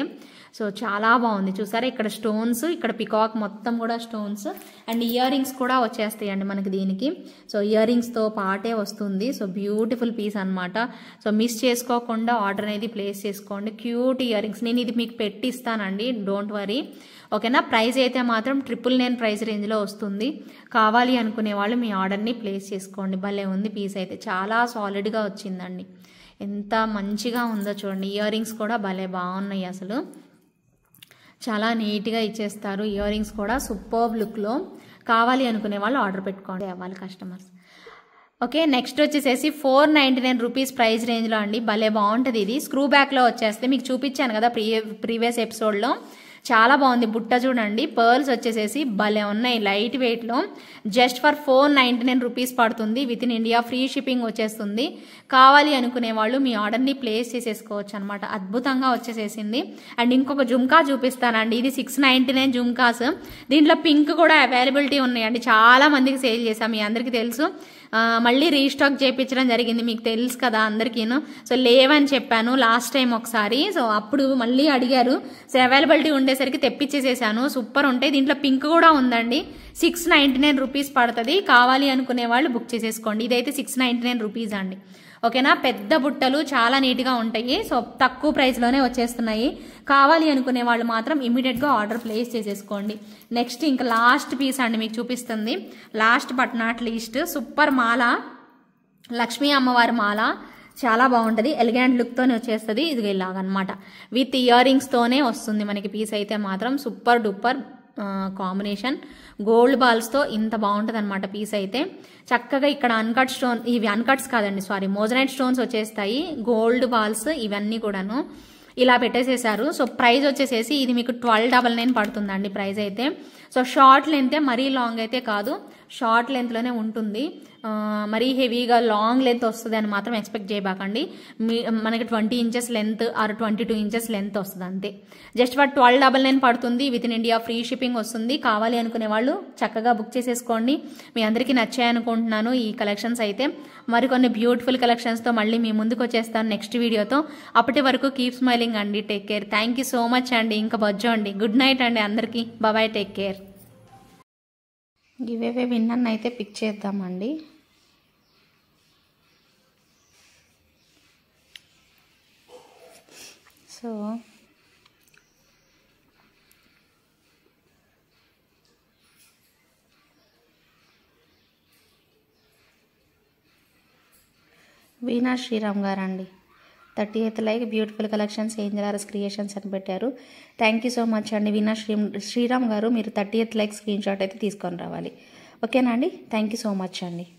సో చాలా బాగుంది చూసారా, ఇక్కడ స్టోన్స్, ఇక్కడ పికాక్ మొత్తం కూడా స్టోన్స్, అండ్ ఇయర్ రింగ్స్ కూడా వచ్చేస్తాయండి మనకి దీనికి. సో ఇయర్ రింగ్స్తో పాటే వస్తుంది. సో బ్యూటిఫుల్ పీస్ అనమాట. సో మిస్ చేసుకోకుండా ఆర్డర్ అనేది ప్లేస్ చేసుకోండి. క్యూట్ ఇయర్ రింగ్స్ నేను ఇది మీకు పెట్టిస్తానండి, డోంట్ వరీ, ఓకేనా. ప్రైస్ అయితే మాత్రం 999 ప్రైస్ రేంజ్లో వస్తుంది. కావాలి అనుకునే వాళ్ళు మీ ఆర్డర్ని ప్లేస్ చేసుకోండి. భలే ఉంది పీస్ అయితే, చాలా సాలిడ్గా వచ్చిందండి, ఎంత మంచిగా ఉందో చూడండి. ఇయర్ రింగ్స్ కూడా భలే బాగున్నాయి, అసలు చాలా నీట్గా ఇచ్చేస్తారు. ఇయర్ రింగ్స్ కూడా సూపర్బ్ లుక్లో. కావాలి అనుకునే వాళ్ళు ఆర్డర్ పెట్టుకోండి, అవ్వాలి కస్టమర్స్, ఓకే. నెక్స్ట్ వచ్చేసేసి 499 రూపీస్ ప్రైస్ రేంజ్లో అండి. భలే బాగుంటుంది ఇది. స్క్రూ బ్యాక్లో వచ్చేస్తే మీకు చూపించాను కదా ప్రీవియస్ ఎపిసోడ్లో, చాలా బాగుంది. బుట్ట చూడండి, పర్ల్స్ వచ్చేసేసి భలే ఉన్నాయి, లైట్ వెయిట్లో. జస్ట్ ఫర్ 499 రూపీస్ పడుతుంది, with in India free shipping వచ్చేస్తుంది. కావాలి అనుకునే వాళ్ళు మీ ఆర్డర్ని ప్లేస్ చేసేసుకోవచ్చు అనమాట. అద్భుతంగా వచ్చేసేసింది. అండ్ ఇంకొక జుమ్కా చూపిస్తానండి, ఇది 699 జుమ్కాస్. దీంట్లో పింక్ కూడా అవైలబిలిటీ ఉన్నాయండి, చాలా మందికి సేల్ చేసాం, మీ అందరికీ తెలుసు. మళ్ళీ రీస్టాక్ చేయించడం జరిగింది, మీకు తెలుసు కదా అందరికీను. సో లేవని చెప్పాను లాస్ట్ టైం ఒకసారి, సో అప్పుడు మళ్ళీ అడిగారు. సో అవైలబిలిటీ ఉండేసరికి తెప్పించేసేసాను, సూపర్ ఉంటాయి. దీంట్లో పింక్ కూడా ఉందండి. 699 రూపీస్ పడుతుంది. కావాలి అనుకునే వాళ్ళు బుక్ చేసేసుకోండి. ఇదైతే 699 రూపీస్ అండి, ఓకేనా. పెద్ద బుట్టలు చాలా నీట్గా ఉంటాయి. సో తక్కువ ప్రైస్లోనే వచ్చేస్తున్నాయి. కావాలి అనుకునే వాళ్ళు మాత్రం ఇమీడియట్గా ఆర్డర్ ప్లేస్ చేసేసుకోండి. నెక్స్ట్ ఇంకా లాస్ట్ పీస్ అండి మీకు చూపిస్తుంది, last but not least, super మాల, లక్ష్మీ అమ్మవారి మాల, చాలా బాగుంటుంది. ఎలిగెంట్ లుక్తోనే వచ్చేస్తుంది. ఇది ఇలాగనమాట, విత్ ఇయర్ రింగ్స్తోనే వస్తుంది మనకి పీస్ అయితే మాత్రం. సూపర్ డూపర్ కాంబినేషన్, గోల్డ్ బాల్స్తో ఇంత బాగుంటుంది అనమాట పీస్ అయితే. చక్కగా ఇక్కడ అన్కట్ స్టోన్, ఇవి అన్కట్స్ కాదండి సారీ, మోజనైట్ స్టోన్స్ వచ్చేస్తాయి, గోల్డ్ బాల్స్ ఇవన్నీ కూడాను ఇలా పెట్టేసేసారు. సో ప్రైస్ వచ్చేసేసి ఇది మీకు 1299 పడుతుందండి ప్రైస్ అయితే. సో షార్ట్ లెంతే, మరీ లాంగ్ అయితే కాదు, షార్ట్ లెంత్లోనే ఉంటుంది. మరీ హెవీగా లాంగ్ లెంత్ వస్తుంది అని మాత్రం ఎక్స్పెక్ట్ చేయబాకండి. మనకి 20 inches length or 22 inches length వస్తుంది అంతే. జస్ట్ ఫర్ 1299 పడుతుంది, with in India free shipping వస్తుంది. కావాలి అనుకునే వాళ్ళు చక్కగా బుక్ చేసేసుకోండి. మీ అందరికీ నచ్చాయనుకుంటున్నాను ఈ కలెక్షన్స్ అయితే. మరికొన్ని బ్యూటిఫుల్ కలెక్షన్స్తో మళ్ళీ మీ ముందుకు వచ్చేస్తాను నెక్స్ట్ వీడియోతో. అప్పటి వరకు కీప్ స్మైలింగ్ అండి, take care. Thank you so much అండి. ఇంకా బజ్జో అండి, గుడ్ నైట్ అండి అందరికీ, బాయ్, టేక్ కేర్. ఇవేవే విన్నర్ అయితే పిక్ చేద్దామండి. సో వీణా శ్రీరామ్ గారండి, 30th like beautiful collections Angel creations అని పెట్టారు. థ్యాంక్ యూ సో మచ్ అండి. వీణా శ్రీరామ్ గారు మీరు 30th లైక్ స్క్రీన్ షాట్ అయితే తీసుకొని రావాలి. ఓకేనా అండి. థ్యాంక్ యూ సో మచ్ అండి.